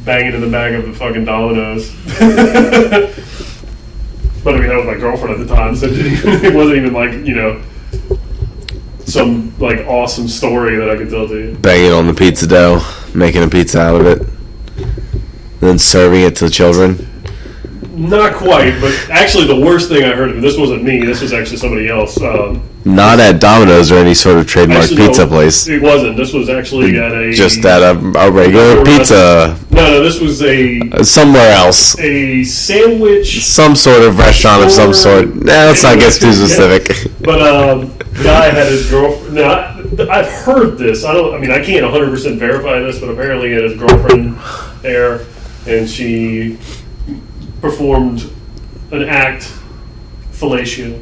banging in the bag of the fucking Domino's. But I mean, that was my girlfriend at the time, so it wasn't even like some like awesome story that I could tell to you. Banging on the pizza dough, making a pizza out of it, then serving it to children. Not quite, but actually the worst thing I heard of it, this wasn't me, this was actually somebody else. Not at Domino's or any sort of trademark pizza place. It wasn't. This was actually just at a regular pizza. No, this was somewhere else. A sandwich. Some sort of restaurant of some sort. Let's not get too specific. But guy had his girlfriend. Now I've heard this. I can't 100% verify this, but apparently he had his girlfriend there, and she performed an act fellatio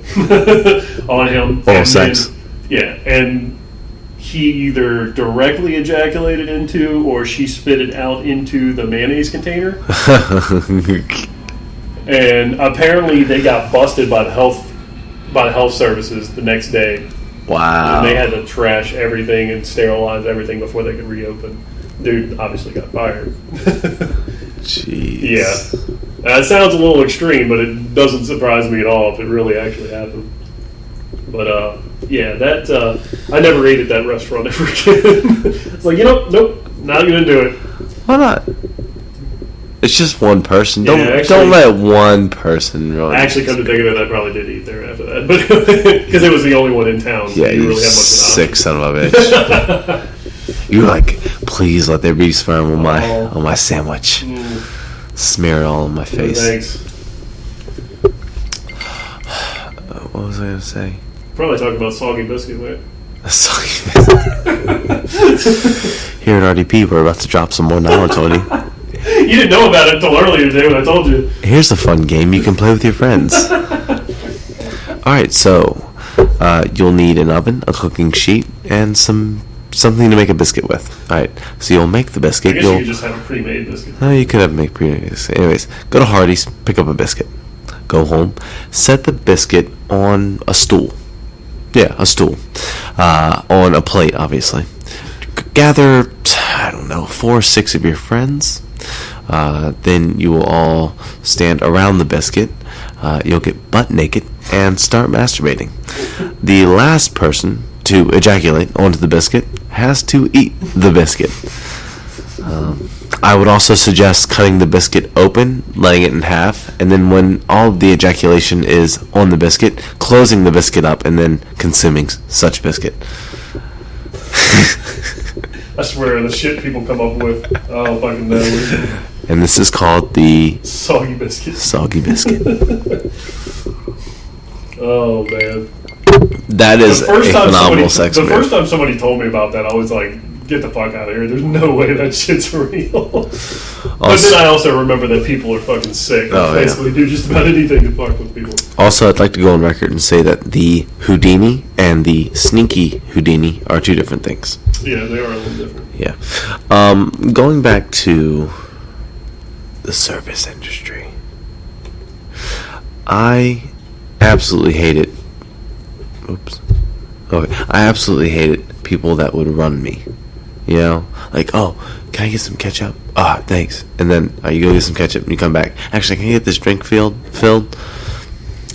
on him. Oral sex. And he either directly ejaculated into or she spit it out into the mayonnaise container. And apparently they got busted by the health services the next day. Wow. And they had to trash everything and sterilize everything before they could reopen. Dude obviously got fired. Jeez. Yeah. It sounds a little extreme, but it doesn't surprise me at all if it really actually happened. But, that, I never ate at that restaurant ever again. It's like, nope, not going to do it. Why not? It's just one person. Yeah, Don't let one person ruin. Actually, come to think of it, I probably did eat there after that. But because it was the only one in town. So yeah, you really sick son of a bitch. You're like, please let there be sperm on my sandwich. Smear it all on my face. Thanks. What was I going to say? Probably talking about soggy biscuit, right? Here at RDP, we're about to drop some more knowledge on you. You didn't know about it until earlier today when I told you. Here's a fun game you can play with your friends. Alright, so you'll need an oven, a cooking sheet, and something to make a biscuit with. Alright, so you'll make the I biscuit. guess you could just have a pre-made biscuit. No, you could have made pre-made biscuit. Anyways, go to Hardee's, pick up a biscuit. Go home, set the biscuit on a stool. Yeah, a stool. On a plate, obviously. Gather, I don't know, 4 or 6 of your friends. Then you will all stand around the biscuit. You'll get butt naked and start masturbating. The last person to ejaculate onto the biscuit has to eat the biscuit. I would also suggest cutting the biscuit open, laying it in half, and then when all of the ejaculation is on the biscuit, closing the biscuit up and then consuming such biscuit. I swear, the shit people come up with, I don't fucking know. And this is called the Soggy biscuit. soggy biscuit. Oh, man. That is a phenomenal sex The move. first time somebody told me about that, I was like, get the fuck out of here. There's no way that shit's real. But then I also remember that people are fucking sick. Oh, They basically do just about anything to fuck with people. Also, I'd like to go on record and say that the Houdini and the sneaky Houdini are 2 different things. Yeah, they are a little different. Yeah. Going back to the service industry, I absolutely hated. Oops. Okay. I absolutely hated people that would run me. You know, like, oh, can I get some ketchup? Ah, thanks. And then you go get some ketchup and you come back. Actually, can I get this drink filled?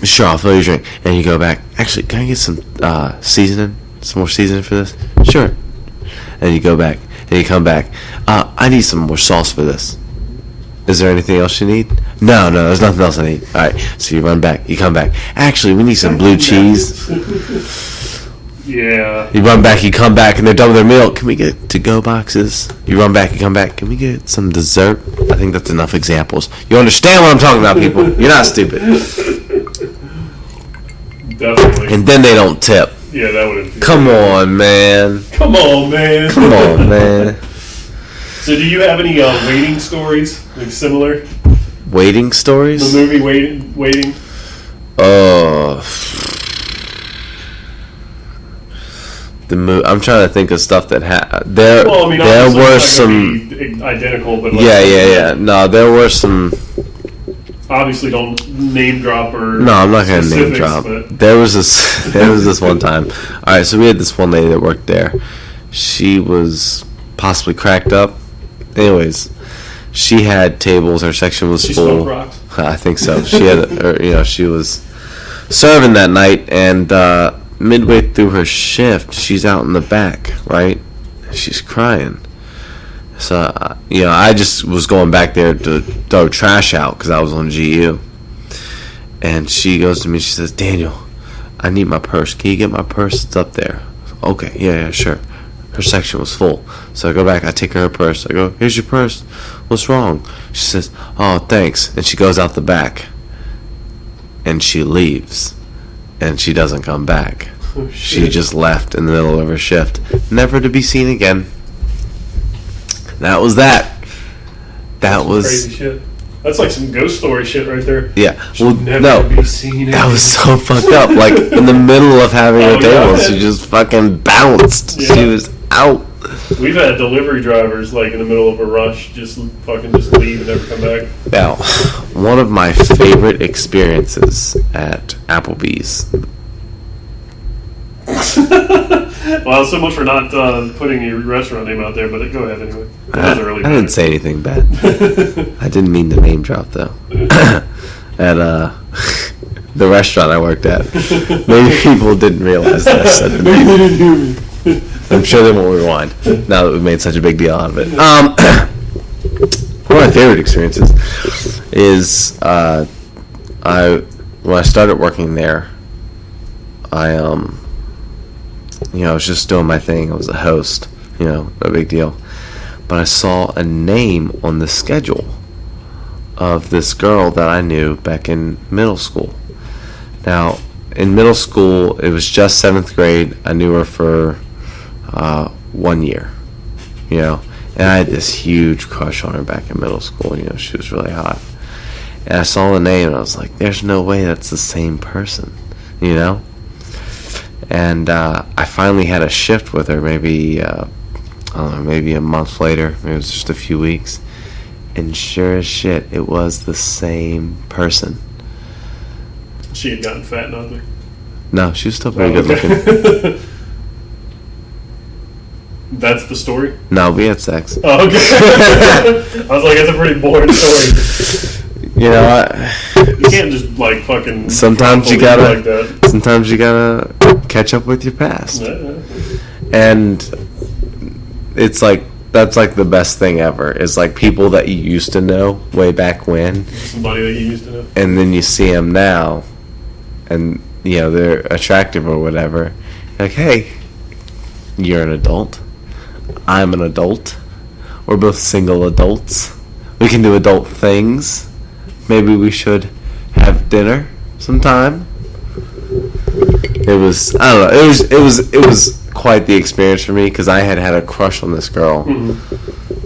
Sure, I'll fill your drink. And you go back. Actually, can I get some seasoning? Some more seasoning for this? Sure. And you go back and you come back. I need some more sauce for this. Is there anything else you need? No, there's nothing else I need. All right, so you run back. You come back. Actually, we need some blue cheese. Yeah. You run back, you come back, and they're done with their meal. Can we get to-go boxes? You run back, you come back. Can we get some dessert? I think that's enough examples. You understand what I'm talking about, people. You're not stupid. Definitely. And then they don't tip. Yeah, that would have. Come on, man. Come on, man. Come on, man. So, do you have any waiting stories, like similar? Waiting stories? The movie Waiting. I'm trying to think of stuff that there. Well, I mean, there obviously were it's not some. gonna be identical, but like, Yeah. No, there were some. Obviously, don't name drop or. No, I'm not gonna name specifics, drop. but- There was this one time. All right, so we had this one lady that worked there. She was possibly cracked up. Anyways, she had tables. Her section was She full. smoked rocks. I think so. She had, she was serving that night, and midway through her shift, she's out in the back, right? She's crying. So, I just was going back there to throw trash out because I was on GU. And she goes to me, she says, Daniel, I need my purse. Can you get my purse? It's up there. Okay, yeah, sure. Her section was full. So I go back, I take her purse. I go, here's your purse. What's wrong? She says, oh, thanks. And she goes out the back. And she leaves. And she doesn't come back. Oh, She shit. just left in the middle of her shift. Never to be seen again. That was that. That was... Crazy shit. That's like some ghost story shit right there. Yeah. She'll Well, never no. be seen That again. was so fucked up. Like, in the middle of having Oh, a table, yeah. she just fucking bounced. Yeah. She was out. We've had delivery drivers like in the middle of a rush just leave and never come back. Now, one of my favorite experiences at Applebee's. Well, so much for not putting your restaurant name out there, but go ahead anyway. That wasn't really I didn't say anything bad. I didn't mean to name drop, though. At the restaurant I worked at. Maybe people didn't realize that I said the name. They didn't hear me. I'm sure they won't rewind now that we've made such a big deal out of it. One of my favorite experiences is when I started working there, I was just doing my thing. I was a host, no big deal. But I saw a name on the schedule of this girl that I knew back in middle school. Now, in middle school, it was just 7th grade. I knew her for 1 year, and I had this huge crush on her back in middle school. She was really hot. And I saw the name, and I was like, there's no way that's the same person, And I finally had a shift with her, maybe, I don't know, maybe a month later. Maybe it was just a few weeks. And sure as shit, it was the same person. She had gotten fat and ugly. No, she was still pretty good looking. That's the story? No, we had sex. Oh, okay. I was like, that's a pretty boring story. You can't just fucking. Sometimes you gotta. like that. Sometimes you gotta catch up with your past. Yeah. And it's like that's the best thing ever. Is people that you used to know way back when. Somebody that you used to know. And then you see them now, and they're attractive or whatever. Like, hey, you're an adult. I'm an adult. We're both single adults. We can do adult things. Maybe we should have dinner sometime. It was, I don't know, it was quite the experience for me because I had a crush on this girl in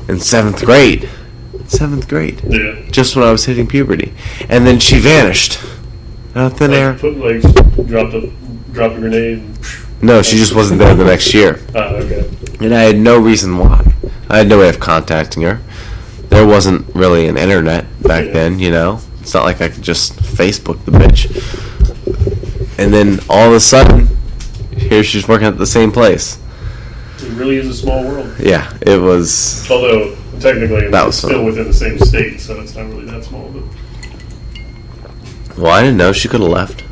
7th grade. 7th grade. Yeah. Just when I was hitting puberty. And then she vanished. Out of thin air. Dropped a grenade. No, she just wasn't there the next year. Oh, okay. And I had no reason why. I had no way of contacting her. There wasn't really an internet back then, It's not like I could just Facebook the bitch. And then all of a sudden, here she's working at the same place. It really is a small world. Yeah, it was. Although, technically, it's still fun. within the same state, so it's not really that small. But Well, I didn't know. She could have left.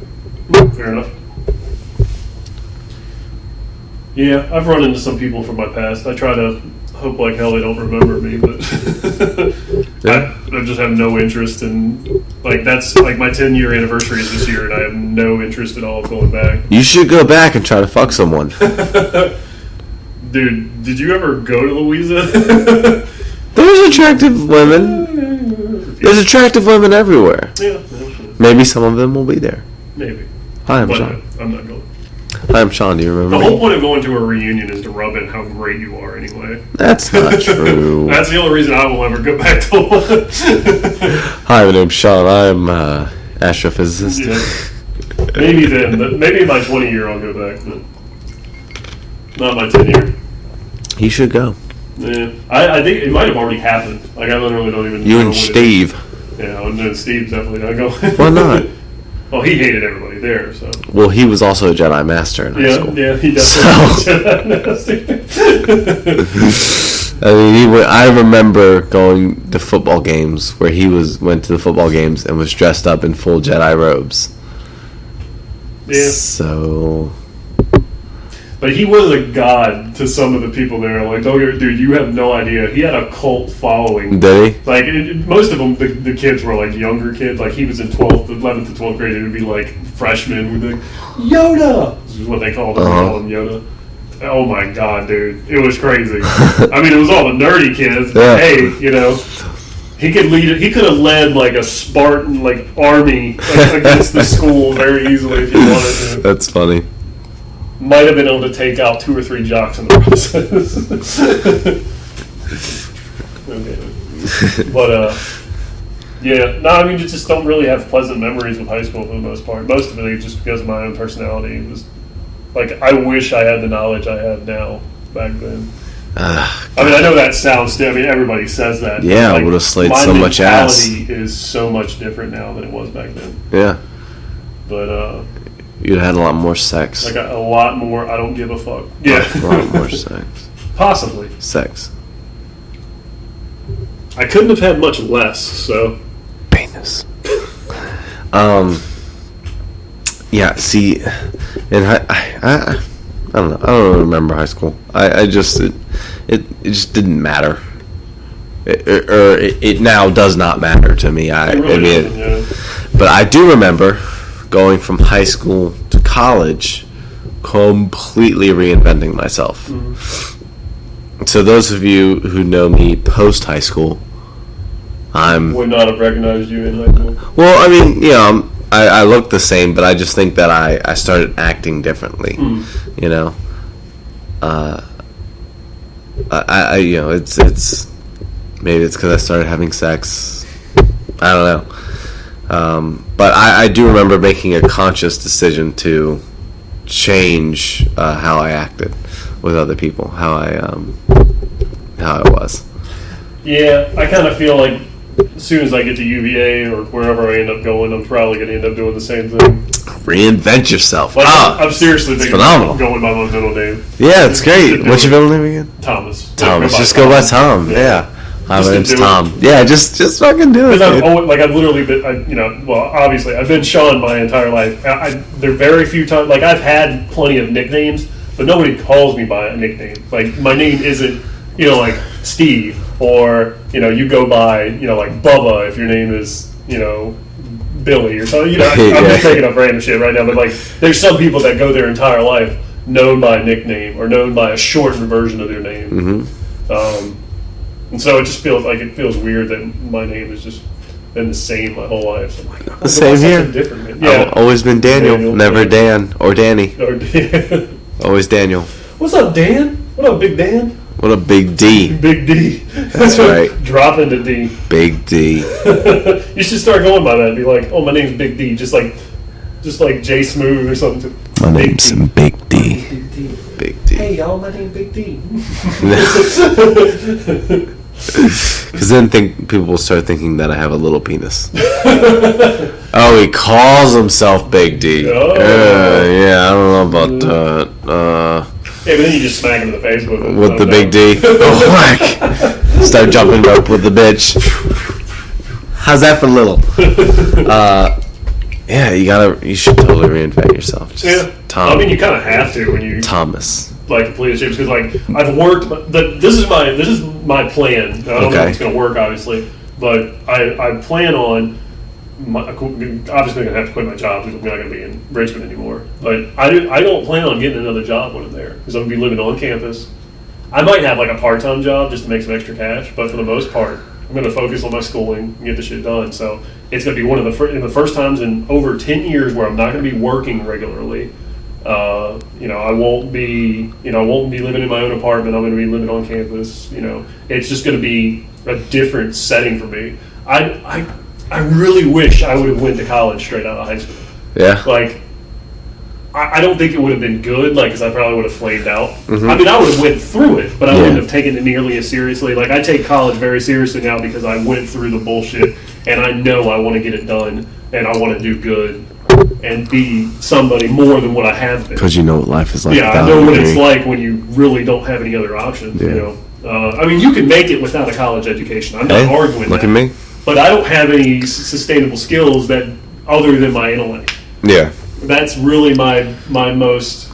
fair enough. Yeah, I've run into some people from my past. I try to hope like hell they don't remember me, but Yeah. I just have no interest in, that's, my 10-year anniversary is this year, and I have no interest at all of going back. You should go back and try to fuck someone. Dude, did you ever go to Louisa? There's attractive women. There's attractive women everywhere. Yeah. Maybe some of them will be there. Maybe. Hi, I'm But Sean. I'm not going. Hi, I'm Sean. Do you remember The me? whole point of going to a reunion is to rub in how great you are anyway. That's not true. That's the only reason I will ever go back to one. Hi, my name's Sean. I'm astrophysicist. Yeah. Maybe then. But maybe in my 20-year I'll go back, but not my 10-year. You should go. Yeah. I think it might have already happened. I literally don't even know. You and what it is. Steve. Yeah, and then Steve's definitely not going. Why not? Well, he hated everybody there, so. Well, he was also a Jedi Master in high school. Yeah, he definitely I mean, I remember going to football games where he went to the football games and was dressed up in full Jedi robes. Yeah. So. But he was a god to some of the people there. Dude, you have no idea. He had a cult following. Did he? Most of them, the kids were younger kids. He was in 11th to 12th grade. It would be freshmen would be like, Yoda! This is what they called him. They called him Yoda. Oh my god, dude. It was crazy. I mean, it was all the nerdy kids. But hey, he could lead. He could have led a Spartan army against the school very easily if he wanted to. That's funny. Might have been able to take out 2 or 3 jocks in the process. Okay. But, yeah. No, I mean, you just don't really have pleasant memories of high school for the most part. Most of it just because of my own personality. It was, I wish I had the knowledge I had now back then. I mean, I know that sounds... I mean, everybody says that. Yeah, I would have slayed so much ass. My mentality is so much different now than it was back then. Yeah. But, you'd have had a lot more sex. a lot more, I don't give a fuck. Yeah. A lot more sex. Possibly. Sex. I couldn't have had much less, so. Penis. Yeah, see, and I don't know. I don't remember high school. It just didn't matter. It now does not matter to me. But I do remember going from high school to college, completely reinventing myself. Mm-hmm. So those of you who know me post high school, would not have recognized you in high school. Well, I mean, I look the same, but I just think that I started acting differently. You know, I you know, it's maybe it's because I started having sex. I don't know, but I do remember making a conscious decision to change how I acted with other people, how I was. Yeah, I kind of feel like as soon as I get to UVA or wherever I end up going, I'm probably going to end up doing the same thing. Reinvent yourself. Like, I'm seriously thinking phenomenal. about going by my middle name. Yeah, it's great. What's your middle name again? Thomas. Thomas. Just go by Tom. Yeah. Hi, my name's Tom. Yeah, just fucking do it. Because I've literally been, obviously, I've been Sean my entire life. There are very few times, like, I've had plenty of nicknames, but nobody calls me by a nickname. Like, my name isn't, like, Steve, or, you go by, like, Bubba if your name is, Billy or something. I'm just making up random shit right now, but, like, there's some people that go their entire life known by a nickname or known by a shortened version of their name. Mm-hmm. And so it just feels weird that my name has just been the same my whole life. So I'm like, the same here. Different, yeah. I've always been Daniel, never Dan or Danny. Or Dan. Always Daniel. What's up, Dan? What up, Big Dan? What a big D. Big D. That's right. Drop into D. Big D. You should start going by that and be like, oh, my name's Big D. Just like Jay Smooth or something. My name's Big D. Big D. Big D. Hey, y'all, my name's Big D. Because then people will start thinking that I have a little penis. Oh, he calls himself Big D. Oh. Yeah, I don't know about that. Yeah, but then you just smack him in the face with it. With the Big D. Oh, whack. Start jumping rope with the bitch. How's that for little? Yeah, you should totally reinvent yourself. Just Tom. I mean, you kind of have to when you Thomas. Like complete shapes, because like I've worked. This is my plan. I don't know if it's going to work, obviously, but I plan on. Obviously, I'm going to have to quit my job because I'm not going to be in Richmond anymore. But I don't plan on getting another job when I'm there because I'm going to be living on campus. I might have like a part-time job just to make some extra cash, but for the most part, I'm going to focus on my schooling and get the shit done. So it's going to be one of the first times in over 10 years where I'm not going to be working regularly. I won't be living in my own apartment. I'm going to be living on campus. It's just going to be a different setting for me. I really wish I would have went to college straight out of high school. Yeah. Like, I don't think it would have been good, like, because I probably would have flamed out. Mm-hmm. I mean, I would have went through it, but I wouldn't have taken it nearly as seriously. Like, I take college very seriously now because I went through the bullshit, and I know I want to get it done, and I want to do good, and be somebody more than what I have been. Because you know what life is like. Yeah, I know what it's like when you really don't have any other options, I mean, you can make it without a college education. I'm not arguing look that. At me. But I don't have any sustainable skills that other than my intellect. Yeah. That's really my most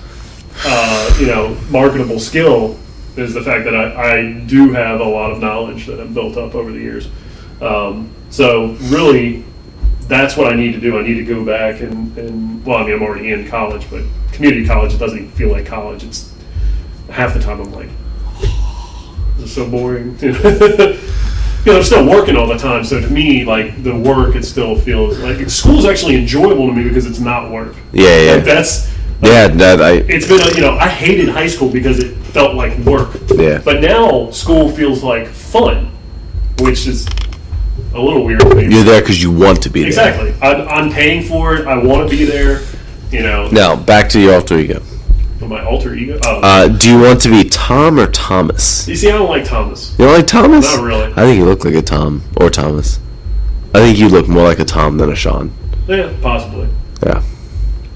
marketable skill is the fact that I do have a lot of knowledge that I've built up over the years. So really, that's what I need to do. I need to go back and well, I mean, I'm already in college, but community college, it doesn't even feel like college. It's half the time I'm like, this is so boring. I'm still working all the time, so to me, like, the work, it still feels like school's actually enjoyable to me because it's not work. Yeah. Like, that's it's been I hated high school because it felt like work. Yeah. But now school feels like fun, which is a little weird to me. You're there because you want to be there. Exactly. I'm paying for it. I want to be there. Now back to your alter ego. My alter ego? Do you want to be Tom or Thomas? You see, I don't like Thomas. You don't like Thomas? Not really. I think you look like a Tom or Thomas. I think you look more like a Tom than a Sean. Yeah, possibly. Yeah.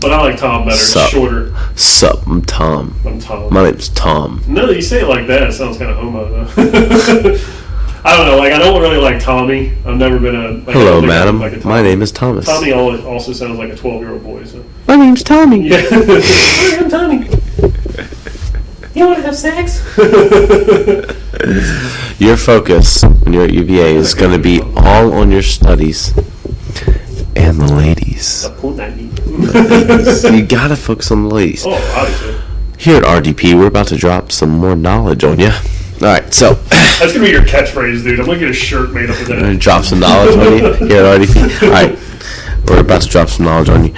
But I like Tom better. It's shorter. Sup, I'm Tom. I'm Tom. My name's Tom. No, you say it like that, it sounds kind of homo, though. I don't know. Like, I don't really like Tommy. I've never been a... Like, hello, madam. My name is Thomas. Tommy also sounds like a 12-year-old boy, so... My name's Tommy. Yeah. Hi, I'm Tommy. You want to have sex? Your focus when you're at UVA is going to be all on your studies and the ladies. You got to focus on the ladies. Oh, obviously. Here at RDP, we're about to drop some more knowledge on you. All right, so... That's going to be your catchphrase, dude. I'm going to get a shirt made up of that. I'm going to drop some knowledge on you here at RDP. All right. We're about to drop some knowledge on you.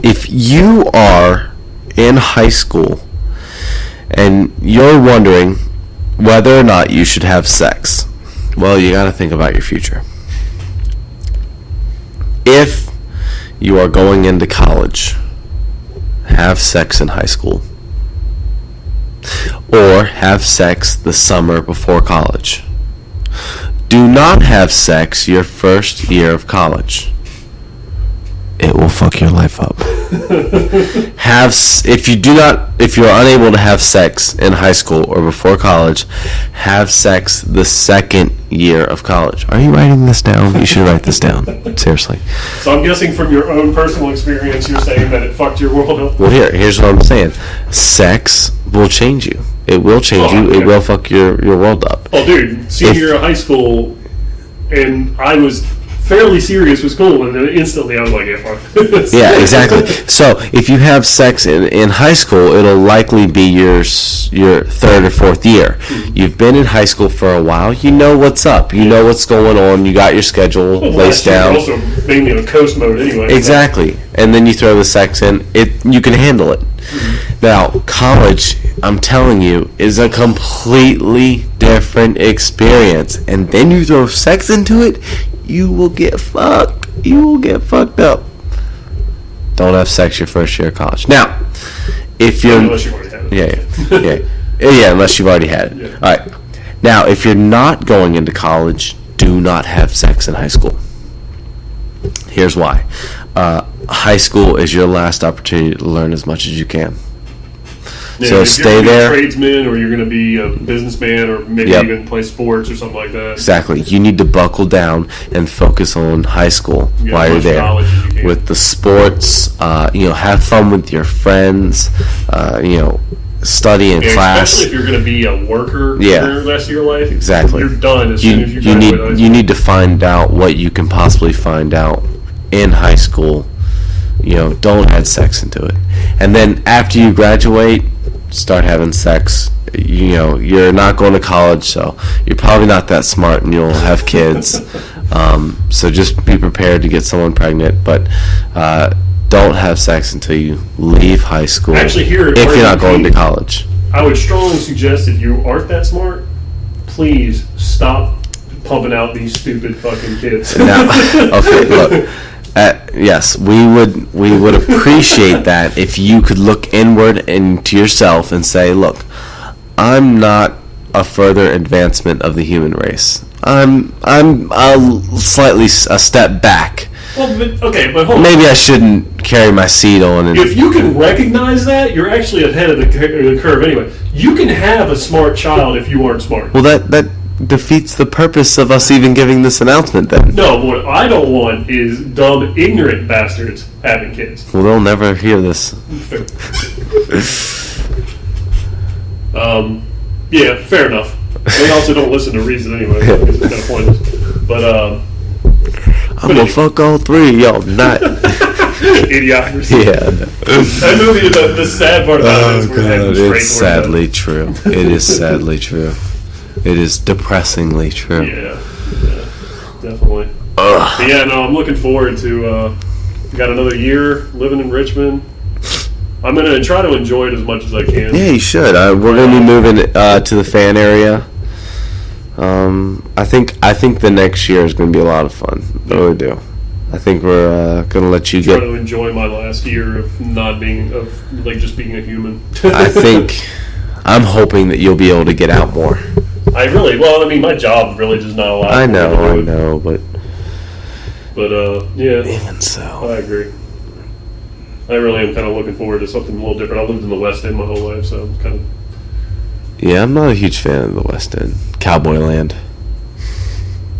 If you are in high school and you're wondering whether or not you should have sex, well, you got to think about your future. If you are going into college, have sex in high school. Or have sex the summer before college. Do not have sex your first year of college. It will fuck your life up. If you're unable to have sex in high school or before college, have sex the second year of college. Are you writing this down? You should write this down. Seriously. So I'm guessing from your own personal experience, you're saying that it fucked your world up. Well, here's what I'm saying. Sex will change you. It will change you. Okay. It will fuck your world up. Oh, dude, senior year of high school, and I was fairly serious with school, and then instantly I was like, yeah, fuck this. Yeah, exactly. So if you have sex in high school, it'll likely be your third or fourth year. You've been in high school for a while. You know what's up. You know what's going on. You got your schedule laced down. You're also mainly in coast mode anyway. Exactly. And then you throw the sex in. You can handle it. Now, college, I'm telling you, is a completely different experience. And then you throw sex into it, you will get fucked. You will get fucked up. Don't have sex your first year of college. Now, if you're... Unless you've already had it. Yeah, unless you've already had it. Yeah. All right. Now, if you're not going into college, do not have sex in high school. Here's why. High school is your last opportunity to learn as much as you can. Yeah, So if stay you're gonna there. be a tradesman, or you're going to be a businessman, or maybe Yep. even play sports or something like that. Exactly. You need to buckle down and focus on high school Get while as you're much there. knowledge as you can. With the sports, have fun with your friends, study in Yeah, class. especially if you're going to be a worker Yeah. for the rest of your life. Exactly. You're done as soon as you you graduate need high school. you need to find out what you can possibly find out in high school. Don't add sex into it. And then after you graduate, start having sex. You're not going to college, so you're probably not that smart, and you'll have kids. So just be prepared to get someone pregnant, but don't have sex until you leave high school. Actually, here at if you're not RUP, going to college. I would strongly suggest, if you aren't that smart, please stop pumping out these stupid fucking kids. Now, okay, look. Yes, we would appreciate that if you could look inward into yourself and say, look, I'm not a further advancement of the human race. I'm a step back. Well, but hold on. Maybe I shouldn't carry my seed on. And If you can recognize that, you're actually ahead of the curve anyway. You can have a smart child if you aren't smart. well, that defeats the purpose of us even giving this announcement then. No, what I don't want is dumb, ignorant bastards having kids. Well, they'll never hear this. Yeah, fair enough. They also don't listen to reason anyway. So it's kind of pointless. But I'm gonna fuck all three of y'all tonight. idiocracy. Yeah. That movie, the sad part about it is we're heading straight It's towards that. sadly true. It is sadly true. It is depressingly true. Yeah, definitely. But yeah, no, I'm looking forward to. Got another year living in Richmond. I'm gonna try to enjoy it as much as I can. Yeah, you should. We're going to be moving to the fan area. I think the next year is going to be a lot of fun. I really do. I think we're going to let you Try get. to enjoy my last year of not being just being a human. I'm hoping that you'll be able to get out more. I mean, my job really does not allow. I me to do it. know, but yeah, even so. I agree. I really am kind of looking forward to something a little different. I lived in the West End my whole life, so I'm kind of. Yeah, I'm not a huge fan of the West End. Cowboy Land. I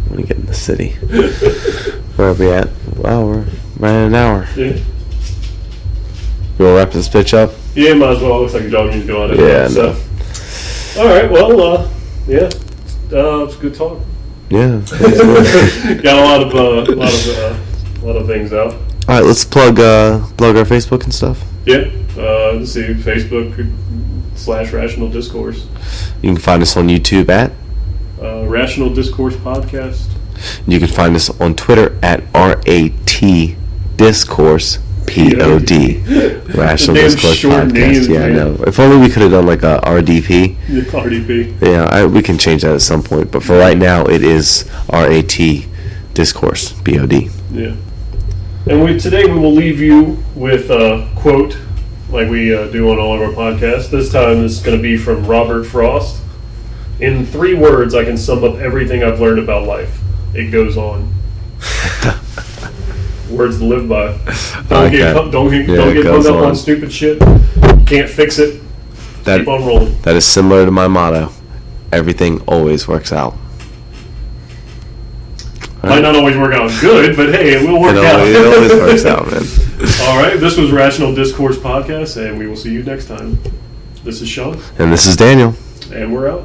want to get in the city. Where are we at? Wow, we're right at an hour. Yeah. You want to wrap this pitch up? Yeah, might as well. Looks like a dog needs to go on it. Yeah, So. All right. Well, yeah. It's a good talk. Yeah. Got a lot of things out. All right, let's plug our Facebook and stuff. Yeah. Let's see. Facebook/Rational Discourse. You can find us on YouTube at. Rational Discourse Podcast. You can find us on Twitter at RATDC. R-A-T discourse P-O-D. Rational Damn Discourse short Podcast. names, Yeah, man. I know. If only we could have done like a RDP. RDP. Yeah, we can change that at some point. But for right now, it is R-A-T discourse P-O-D. Yeah. And today we will leave you with a quote, like we do on all of our podcasts. This time it's going to be from Robert Frost. In 3 words, I can sum up everything I've learned about life. It goes on. Words to live by. Don't get hung up on stupid shit. Can't fix it. Keep on rolling. That is similar to my motto. Everything always works out. Might not always work out good, but hey, it will work out. It always works out, man. All right, this was Rational Discourse Podcast, and we will see you next time. This is Sean. And this is Daniel. And we're out.